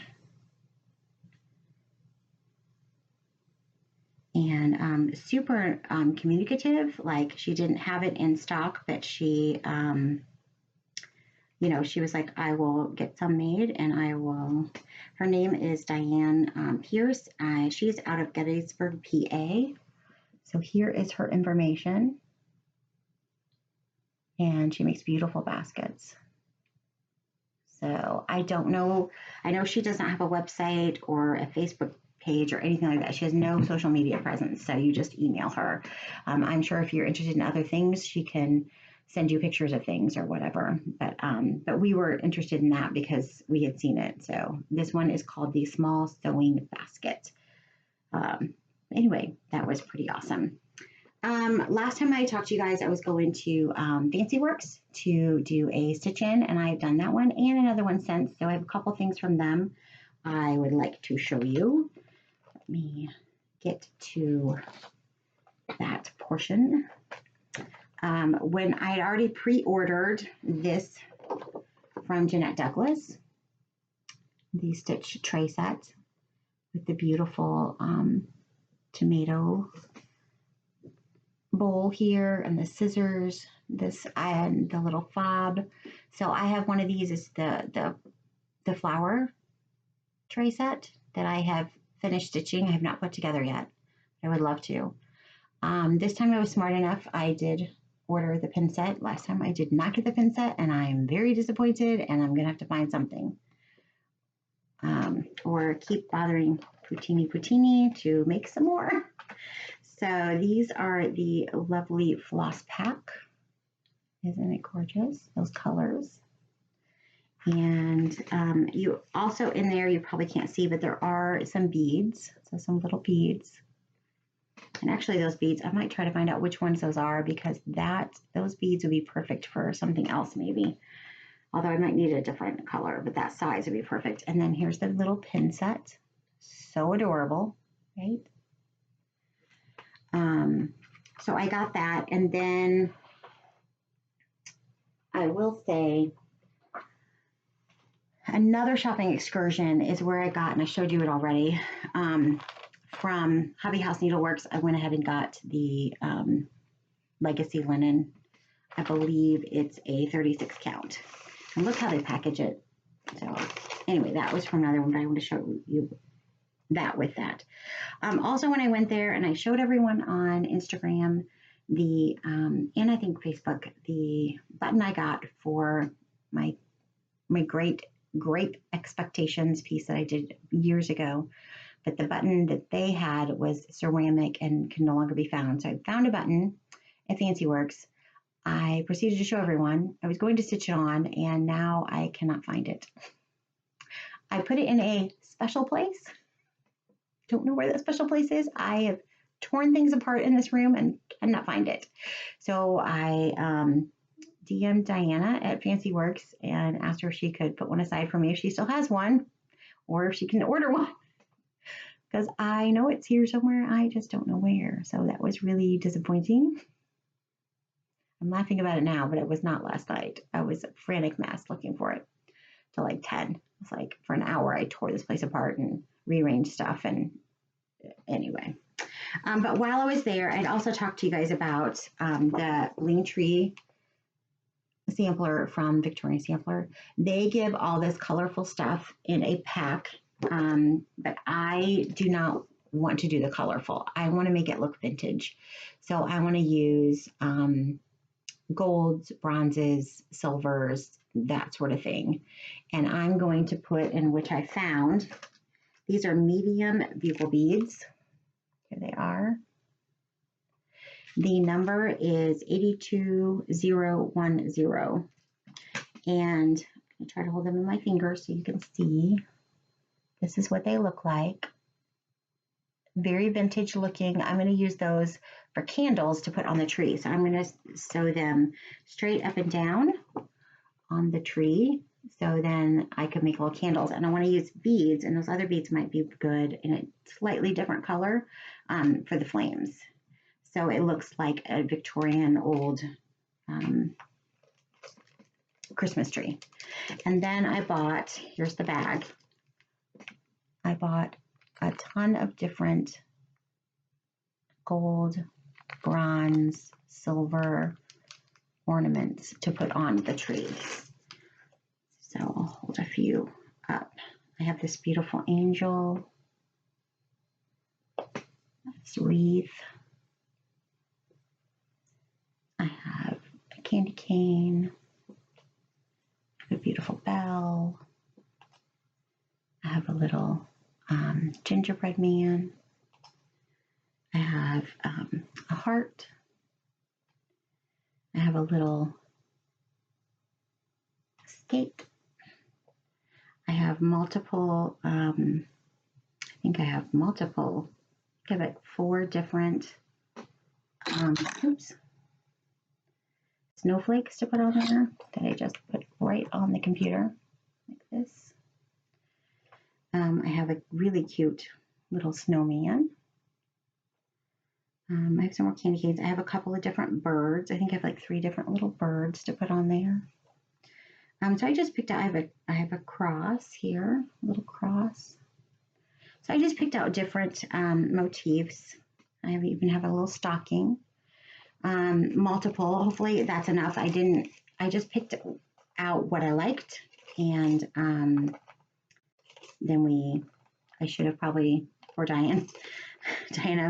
And super communicative. Like, she didn't have it in stock, but she, you know, she was like, I will get some made, and I will. Her name is Diane Pierce. She's out of Gettysburg, PA. So here is her information. And she makes beautiful baskets. So I don't know. I know she doesn't have a website or a Facebook page or anything like that. She has no social media presence. So you just email her. I'm sure if you're interested in other things, she can send you pictures of things or whatever. But we were interested in that because we had seen it. So this one is called the Small Sewing Basket. Anyway, that was pretty awesome. Last time I talked to you guys, I was going to Fancy Works to do a stitch in, and I've done that one and another one since. So I have a couple things from them I would like to show you. Let me get to that portion. When I had already pre-ordered this from Jeanette Douglas, the stitch tray set with the beautiful tomato bowl here and the scissors, this and the little fob. So I have one of these is the flower tray set that I have finished stitching. I have not put together yet. I would love to. This time I was smart enough. I did order the pin set. Last time I did not get the pin set, and I'm very disappointed, and I'm gonna have to find something. Or keep bothering Poutini to make some more. So these are the lovely floss pack. Isn't it gorgeous? Those colors. And you also in there, you probably can't see, but there are some beads. So some little beads. And actually those beads, I might try to find out which ones those are, because those beads would be perfect for something else maybe. Although I might need a different color, but that size would be perfect. And then here's the little pin set. So adorable, right? So I got that. And then I will say another shopping excursion is where I got, and I showed you it already, from Hobby House Needleworks. I went ahead and got the Legacy linen. I believe it's a 36 count. And look how they package it. So anyway, that was from another one, but I want to show you that with that. Also, when I went there, and I showed everyone on Instagram and I think Facebook, the button I got for my Great Expectations piece that I did years ago. But the button that they had was ceramic and can no longer be found. So I found a button at Fancy Works. I proceeded to show everyone. I was going to stitch it on, and now I cannot find it. I put it in a special place. Don't know where that special place is. I have torn things apart in this room and cannot find it. So I DM'd Diana at Fancy Works and asked her if she could put one aside for me if she still has one, or if she can order one. Because I know it's here somewhere, I just don't know where. So that was really disappointing. I'm laughing about it now, but it was not last night. I was a frantic mess looking for it till like 10. It's like for an hour I tore this place apart and rearranged stuff. And anyway, but while I was there, I'd also talked to you guys about the Lean Tree sampler from Victorian Sampler. They give all this colorful stuff in a pack, but I do not want to do the colorful. I want to make it look vintage. So I want to use golds, bronzes, silvers, that sort of thing. And I'm going to put in, which I found, these are medium bugle beads. Here they are. The number is 82010. And I try to hold them in my fingers so you can see. This is what they look like. Very vintage looking. I'm going to use those for candles to put on the tree. So I'm going to sew them straight up and down on the tree. So then I could make little candles. And I want to use beads, and those other beads might be good in a slightly different color for the flames. So it looks like a Victorian old Christmas tree. And then I bought, here's the bag. I bought a ton of different gold, bronze, silver ornaments to put on the tree. So I'll hold a few up. I have this beautiful angel, this wreath. I have a candy cane, a beautiful bell. I have a little gingerbread man. I have a heart. I have a little skate. I have multiple, I think I have multiple, I have like 4 different, snowflakes to put on there that I just put right on the computer, like this. I have a really cute little snowman. I have some more candy canes. I have a couple of different birds. I think I have like 3 different little birds to put on there. So I just picked out, I have a cross here, a little cross. So I just picked out different motifs. I even have a little stocking. Multiple, hopefully that's enough. I just picked out what I liked, and then I should have probably, poor Diana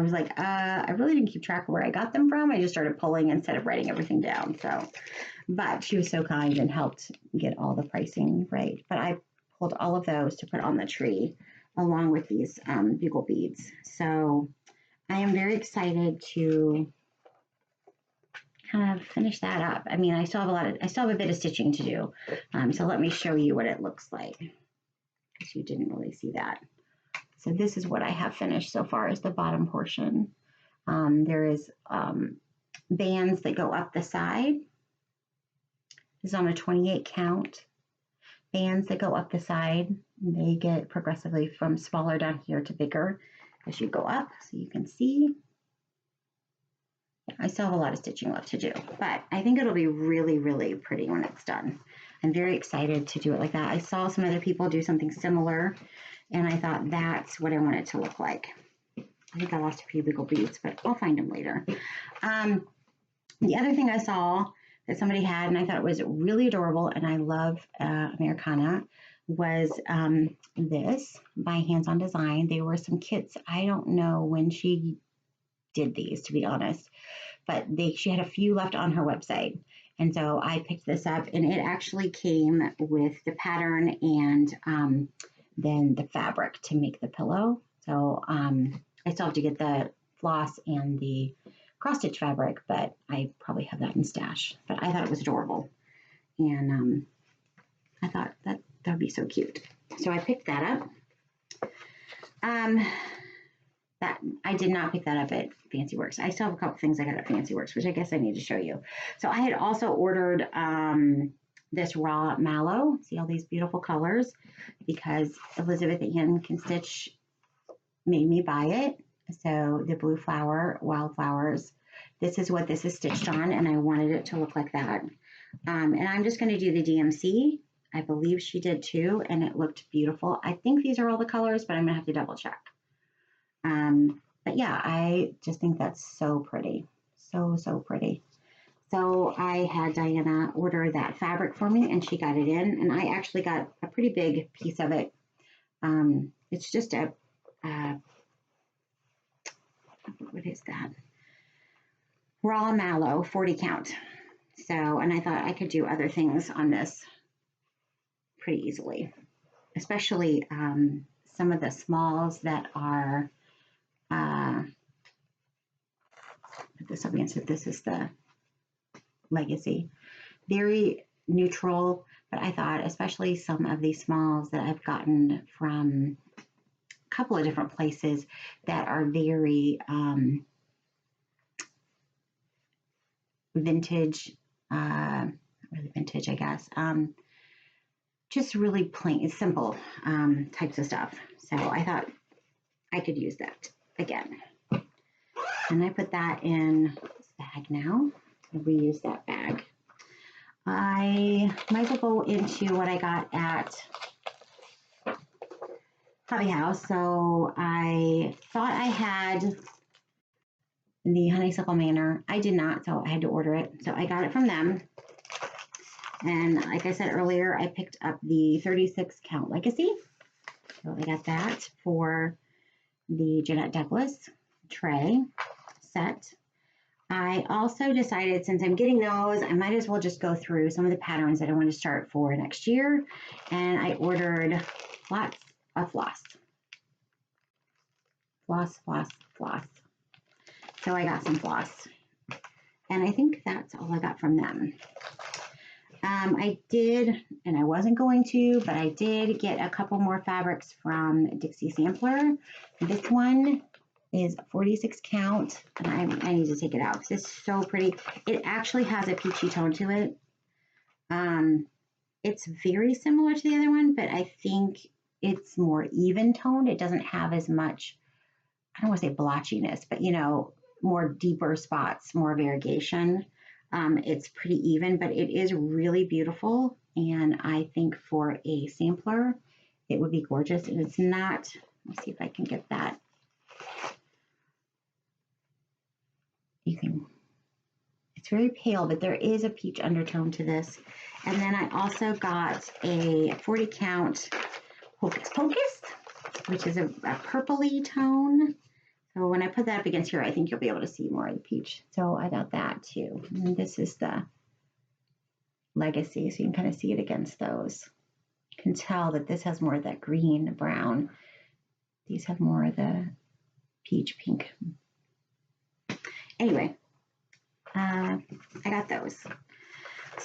was like, I really didn't keep track of where I got them from. I just started pulling instead of writing everything down. So, but she was so kind and helped get all the pricing right. But I pulled all of those to put on the tree along with these bugle beads. So I am very excited to kind of finish that up. I mean, I still have a bit of stitching to do. So let me show you what it looks like, because you didn't really see that. So this is what I have finished so far, is the bottom portion. There is bands that go up the side. This is on a 28 count. Bands that go up the side. They get progressively from smaller down here to bigger as you go up, so you can see. I still have a lot of stitching left to do, but I think it'll be really, really pretty when it's done. I'm very excited to do it like that. I saw some other people do something similar, and I thought that's what I want it to look like. I think I lost a few wiggle beads, but I'll find them later. The other thing I saw that somebody had, and I thought it was really adorable, and I love Americana, was this by Hands On Design. They were some kits. I don't know when she did these, to be honest, but she had a few left on her website. And so I picked this up, and it actually came with the pattern and then the fabric to make the pillow. So I still have to get the floss and the cross stitch fabric, but I probably have that in stash. But I thought it was adorable, and I thought that would be so cute. So I picked that up. That I did not pick that up at Fancy Works. I still have a couple things I got at Fancy Works, which I guess I need to show you. So I had also ordered this raw mallow. See all these beautiful colors, because Elizabeth Ann Can Stitch made me buy it. So the blue flower, wildflowers, this is what this is stitched on, and I wanted it to look like that. And I'm just going to do the DMC. I believe she did too, and it looked beautiful. I think these are all the colors, but I'm going to have to double check. But yeah, I just think that's so pretty. So, so pretty. So I had Diana order that fabric for me, and she got it in, and I actually got a pretty big piece of it. It's just a, what is that? Raw mallow, 40 count. So, and I thought I could do other things on this pretty easily, especially some of the smalls that are, put this up against it. This is the Legacy. Very neutral, but I thought especially some of these smalls that I've gotten from a couple of different places that are very vintage, really vintage, I guess. Just really plain, simple types of stuff. So I thought I could use that again. And I put that in this bag now. I'll reuse that bag. I might as well go into what I got at Hobby House. So I thought I had the Honeysuckle Manor. I did not, so I had to order it. So I got it from them. And like I said earlier, I picked up the 36 count Legacy. So I got that for the Jeanette Douglas tray set. I also decided, since I'm getting those, I might as well just go through some of the patterns that I want to start for next year. And I ordered lots of floss. Floss. So I got some floss. And I think that's all I got from them. I did, and I wasn't going to, but I did get a couple more fabrics from Dixie Sampler. This one is 46 count, and I need to take it out because it's so pretty. It actually has a peachy tone to it. It's very similar to the other one, but I think it's more even toned. It doesn't have as much, I don't want to say blotchiness, but you know, more deeper spots, more variegation. It's pretty even, but it is really beautiful. And I think for a sampler, it would be gorgeous. And it's not, let's see if I can get that. You can, it's very pale, but there is a peach undertone to this. And then I also got a 40 count Hocus Pocus, which is a purpley tone. So when I put that up against here, I think you'll be able to see more of the peach. So I got that too. And this is the Legacy, so you can kind of see it against those. You can tell that this has more of that green, brown. These have more of the peach pink. Anyway, I got those.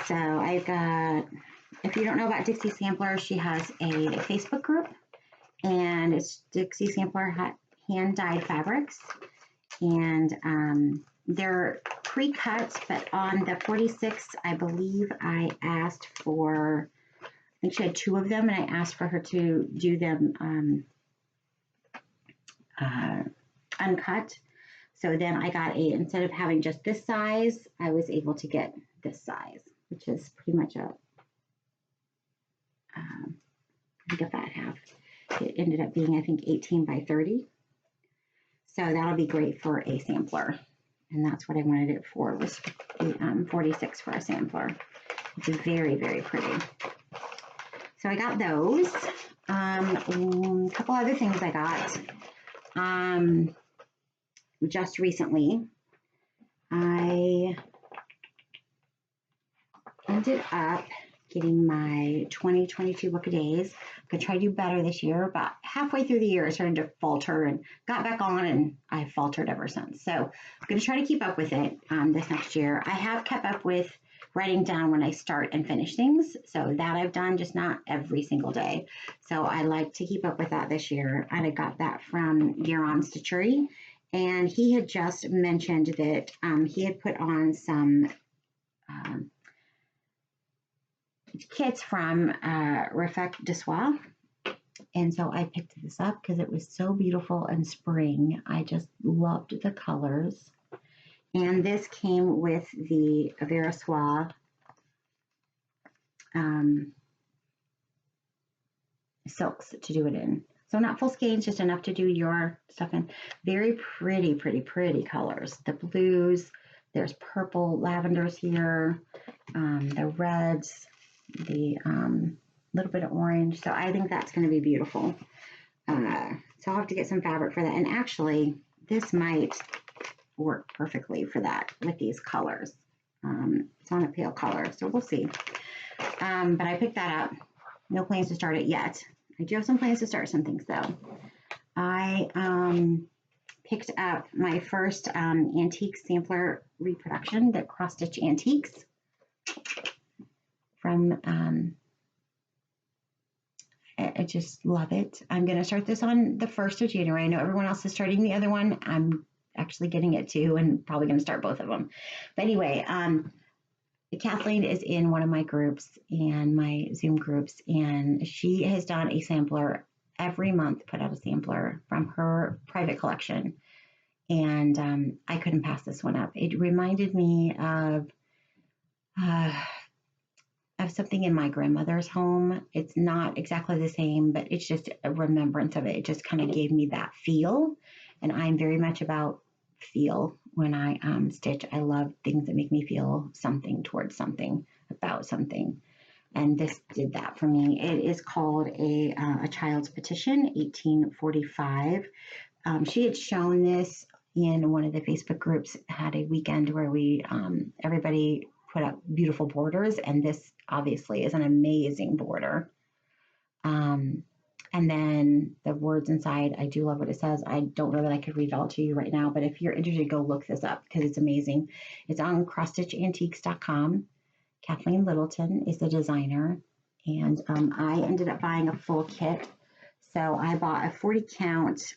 So I've got, if you don't know about Dixie Sampler, she has a Facebook group, and it's Dixie Sampler Hand Dyed Fabrics. And they're pre-cut, but on the 46, I believe I asked for, I think she had 2 of them, and I asked for her to do them uncut. So then I got instead of having just this size, I was able to get this size, which is pretty much a, I think a fat half. It ended up being, I think, 18 by 30. So that'll be great for a sampler. And that's what I wanted it for, was the 46 for a sampler. It's very, very pretty. So I got those. A couple other things I got. Just recently, I ended up getting my 2022 book of days. I'm going to try to do better this year. About halfway through the year, I started to falter and got back on, and I faltered ever since. So I'm going to try to keep up with it this next year. I have kept up with writing down when I start and finish things. So that I've done, just not every single day. So I like to keep up with that this year. And I got that from GaRon Stitchery. And he had just mentioned that he had put on some kits from Refect de Soie. And so I picked this up because it was so beautiful and spring. I just loved the colors. And this came with the Vera Soie silks to do it in. So not full skeins, just enough to do your stuff in. Very pretty, pretty, pretty colors. The blues, there's purple lavenders here, the reds, the little bit of orange. So I think that's going to be beautiful. So I'll have to get some fabric for that. And actually, this might work perfectly for that with these colors. It's on a pale color, so we'll see. But I picked that up. No plans to start it yet. I do have some plans to start some things though. I picked up my first antique sampler reproduction, the Cross Stitch Antiques from, I just love it. I'm going to start this on the 1st of January. I know everyone else is starting the other one. I'm actually getting it too, and probably going to start both of them. But anyway, Kathleen is in one of my groups and my Zoom groups, and she has done a sampler every month, put out a sampler from her private collection. And I couldn't pass this one up. It reminded me of something in my grandmother's home. It's not exactly the same, but it's just a remembrance of it. It just kind of gave me that feel. And I'm very much about feel when I stitch. I love things that make me feel something towards something, about something. And this did that for me. It is called a Child's Petition, 1845. She had shown this in one of the Facebook groups, had a weekend where we, everybody put up beautiful borders, and this obviously is an amazing border. And then the words inside, I do love what it says. I don't know that I could read it all to you right now, but if you're interested, go look this up because it's amazing. It's on crossstitchantiques.com. Kathleen Littleton is the designer, and I ended up buying a full kit. So I bought a 40 count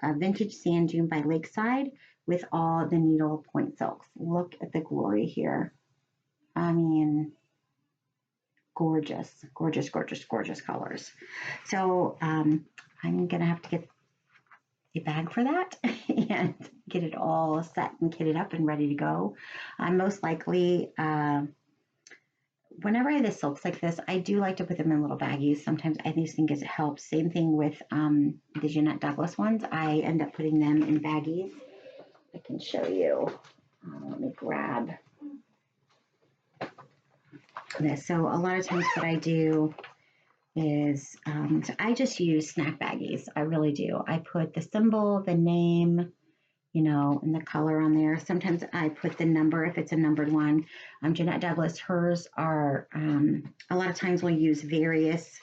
vintage sand dune by Lakeside with all the needle point silks. Look at the glory here. I mean, gorgeous, gorgeous, gorgeous, gorgeous colors. So I'm going to have to get a bag for that and get it all set and kitted up and ready to go. Most likely, whenever I have the silks like this, I do like to put them in little baggies. Sometimes I just think it helps. Same thing with the Jeanette Douglas ones. I end up putting them in baggies. I can show you. Let me grab this. So a lot of times what I do is so I just use snack baggies. I really do. I put the symbol, the name, you know, and the color on there. Sometimes I put the number if it's a numbered one. Jeanette Douglas, hers are, a lot of times we'll use various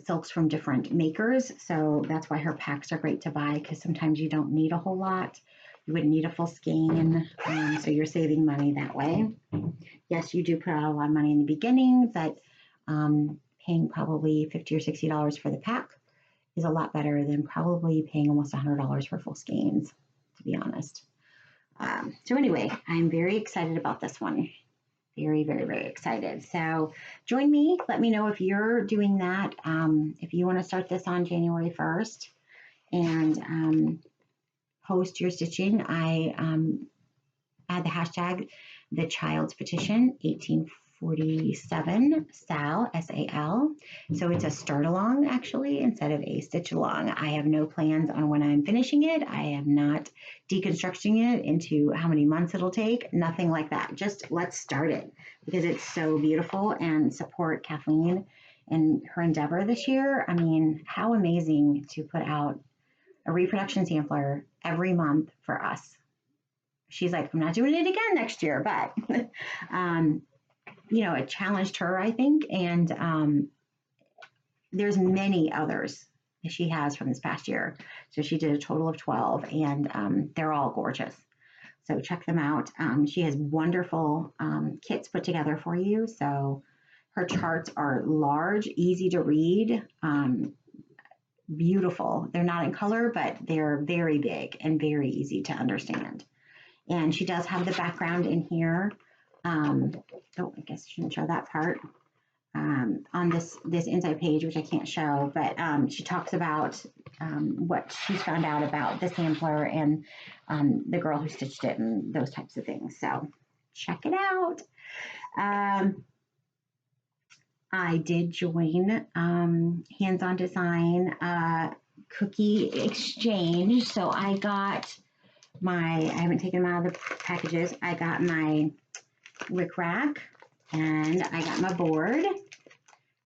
silks from different makers. So that's why her packs are great to buy, because sometimes you don't need a whole lot. You wouldn't need a full skein, so you're saving money that way. Yes, you do put out a lot of money in the beginning, but paying probably $50 or $60 for the pack is a lot better than probably paying almost $100 for full skeins. to be honest. So anyway, I'm very excited about this one. Very, very, very excited. So join me. Let me know if you're doing that. If you want to start this on January 1st and post your stitching, I add the hashtag the child's petition 1847 SAL, S-A-L. So it's a start along actually instead of a stitch along. I have no plans on when I'm finishing it. I am not deconstructing it into how many months it'll take. Nothing like that. Just let's start it because it's so beautiful, and support Kathleen and her endeavor this year. I mean, how amazing to put out a reproduction sampler every month for us. She's like, I'm not doing it again next year, but, you know, it challenged her, I think. And there's many others that she has from this past year. So she did a total of 12, and they're all gorgeous. So check them out. She has wonderful kits put together for you. So her charts are large, easy to read, beautiful. They're not in color, but they're very big and very easy to understand. And she does have the background in here. Oh, I guess I shouldn't show that part on this inside page, which I can't show, but she talks about what she's found out about the sampler and the girl who stitched it and those types of things. So check it out. I did join Hands-On Design cookie exchange. So I got I haven't taken them out of the packages. I got my wick rack and I got my board.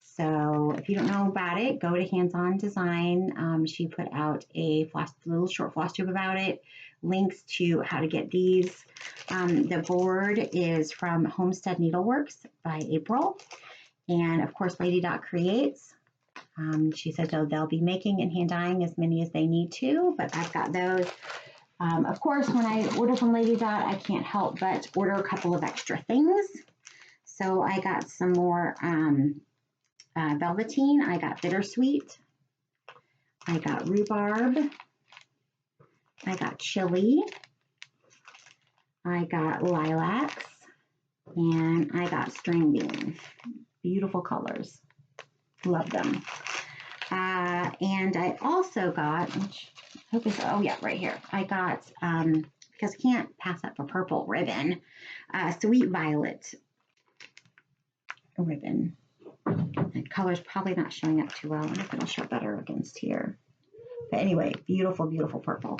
So if you don't know about it, go to Hands-On Design. She put out a little short floss tube about it, links to how to get these. The board is from Homestead Needleworks by April. And of course, Lady Dot Creates. She said they'll be making and hand dyeing as many as they need to, but I've got those. Of course, when I order from Lady Dot, I can't help but order a couple of extra things. So I got some more velveteen. I got bittersweet. I got rhubarb. I got chili. I got lilacs. And I got string beans. Beautiful colors. Love them. And I also got, oh yeah, right here. I got, because I can't pass up a purple ribbon, Sweet Violet ribbon. The color's probably not showing up too well. I don't know if it'll show better against here. But anyway, beautiful, beautiful purple.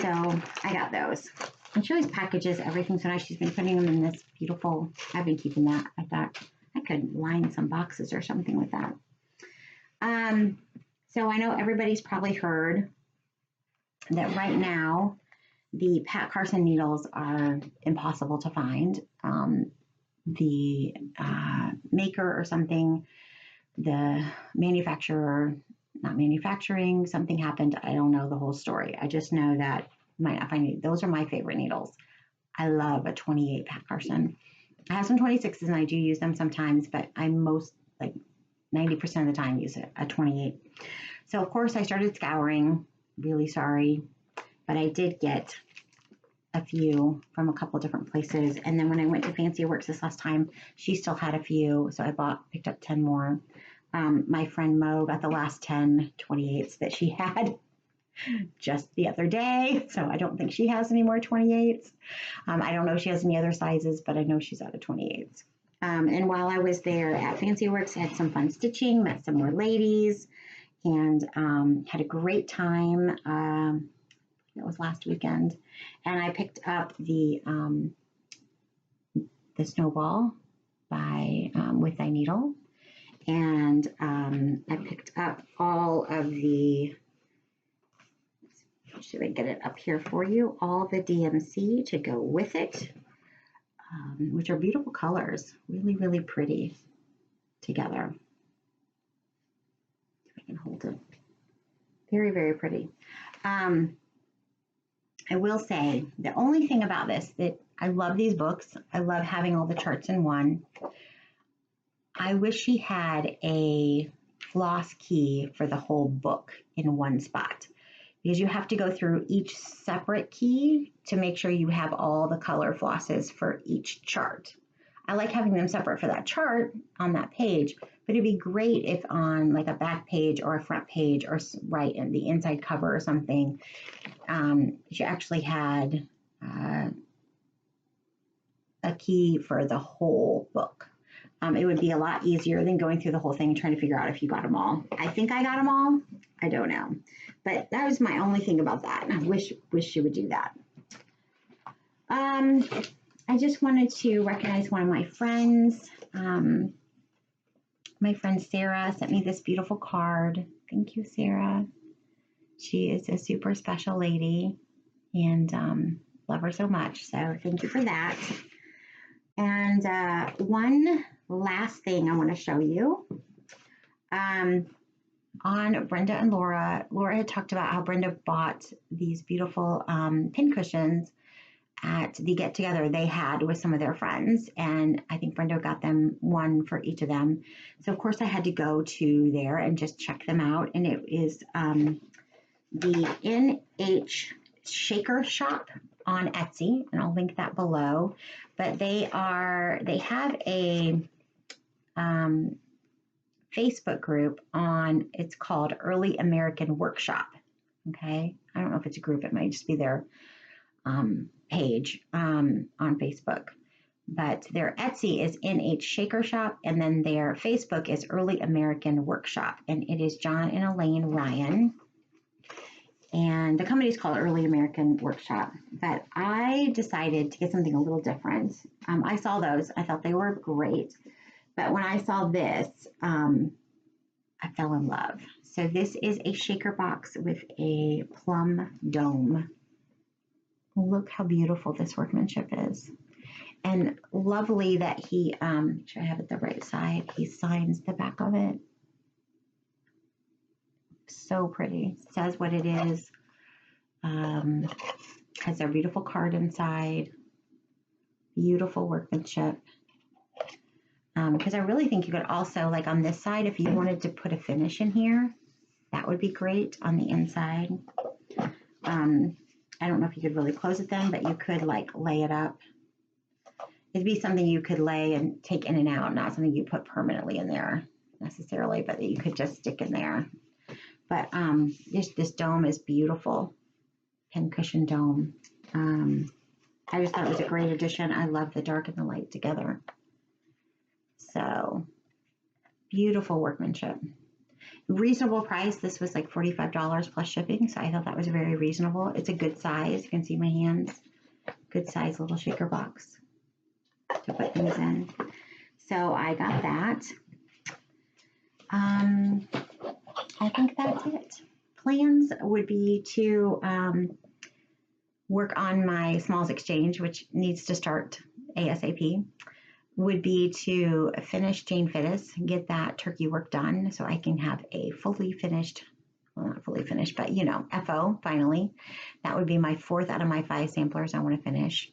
So I got those. And she always packages everything so nice. She's been putting them in this beautiful, I've been keeping that. I thought I could line some boxes or something with that. So I know everybody's probably heard that right now the Carson needles are impossible to find. The maker or something, the manufacturer, not manufacturing, something happened. I don't know the whole story. I just know that might not find it. Those are my favorite needles. I love a 28 Pat Carson. I have some 26s and I do use them sometimes, but I most, like 90% of the time, use a 28. So of course I started scouring. Really sorry, but I did get a few from a couple different places. And then when I went to Fancy Works this last time, she still had a few. So I picked up 10 more. My friend Mo got the last 10 28s that she had just the other day. So I don't think she has any more 28s. I don't know if she has any other sizes, but I know she's out of 28s. And while I was there at Fancy Works, I had some fun stitching, met some more ladies, and had a great time. That was last weekend. And I picked up the Snowball by With Thy Needle. And I picked up all of the, should I get it up here for you? All the DMC to go with it, which are beautiful colors. Really, really pretty together. If I can hold it. Very, very pretty. I will say the only thing about this, that I love these books. I love having all the charts in one. I wish she had a floss key for the whole book in one spot, because you have to go through each separate key to make sure you have all the color flosses for each chart. I like having them separate for that chart on that page, but it'd be great if on like a back page or a front page or right in the inside cover or something, you actually had a key for the whole book. It would be a lot easier than going through the whole thing trying to figure out if you got them all. I think I got them all. I don't know. But that was my only thing about that. I wish you would do that. I just wanted to recognize one of my friends. My friend Sarah sent me this beautiful card. Thank you, Sarah. She is a super special lady and love her so much. So thank you for that. And one last thing I want to show you. On Brenda and Laura had talked about how Brenda bought these beautiful pin cushions at the get-together they had with some of their friends. And I think Brenda got them one for each of them. So, of course, I had to go to there and just check them out. And it is the NH Shaker Shop on Etsy, and I'll link that below. But they have a Facebook group on, it's called Early American Workshop. Okay, I don't know if it's a group, it might just be their page on Facebook. But their Etsy is NH Shaker Shop, and then their Facebook is Early American Workshop, and it is John and Elaine Ryan. And the company is called Early American Workshop. But I decided to get something a little different. I saw those. I thought they were great. But when I saw this, I fell in love. So this is a shaker box with a plum dome. Look how beautiful this workmanship is. And lovely that he, should I have it the right side? He signs the back of it. So pretty. Says what it is. Has a beautiful card inside. Beautiful workmanship. Because I really think you could also, like on this side, if you wanted to put a finish in here, that would be great on the inside. I don't know if you could really close it then, but you could like lay it up. It'd be something you could lay and take in and out, not something you put permanently in there necessarily, but that you could just stick in there. But this dome is beautiful, pin cushion dome. I just thought it was a great addition. I love the dark and the light together. So beautiful workmanship. Reasonable price. This was like $45 plus shipping, so I thought that was very reasonable. It's a good size. You can see my hands. Good size little shaker box to put things in. So I got that. I think that's it. Plans would be to work on my smalls exchange, which needs to start ASAP. Would be to finish Jane Fittis, get that turkey work done so I can have a fully finished, well, not fully finished, but you know, FO finally. That would be my 4th out of my 5 samplers I want to finish.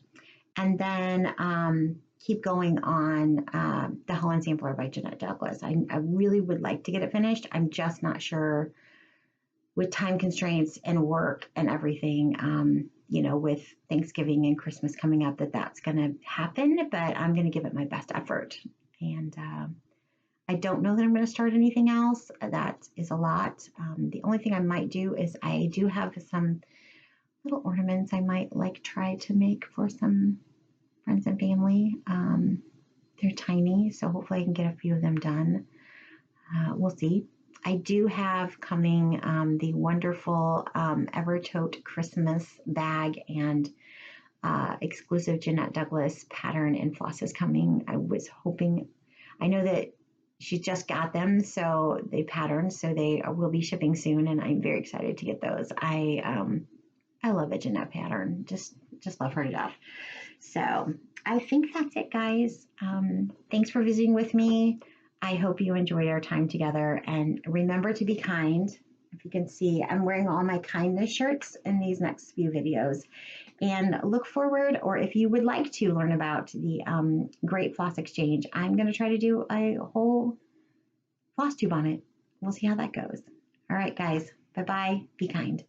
And then keep going on the Holland Sampler by Jeanette Douglas. I really would like to get it finished. I'm just not sure with time constraints and work and everything, you know, with Thanksgiving and Christmas coming up, that's going to happen, but I'm going to give it my best effort. And I don't know that I'm going to start anything else. That is a lot. The only thing I might do is I do have some little ornaments I might like try to make for some friends and family. They're tiny, so hopefully I can get a few of them done. We'll see. I do have coming the wonderful Evertote Christmas bag and exclusive Jeanette Douglas pattern and flosses coming. I was hoping, I know that she just got them, so they patterned, so they will be shipping soon, and I'm very excited to get those. I love a Jeanette pattern, just love her to death. So I think that's it, guys. Thanks for visiting with me. I hope you enjoyed our time together, and remember to be kind. If you can see, I'm wearing all my kindness shirts in these next few videos, and look forward, or if you would like to learn about the Great Floss Exchange, I'm going to try to do a whole floss tube on it. We'll see how that goes. All right, guys. Bye-bye. Be kind.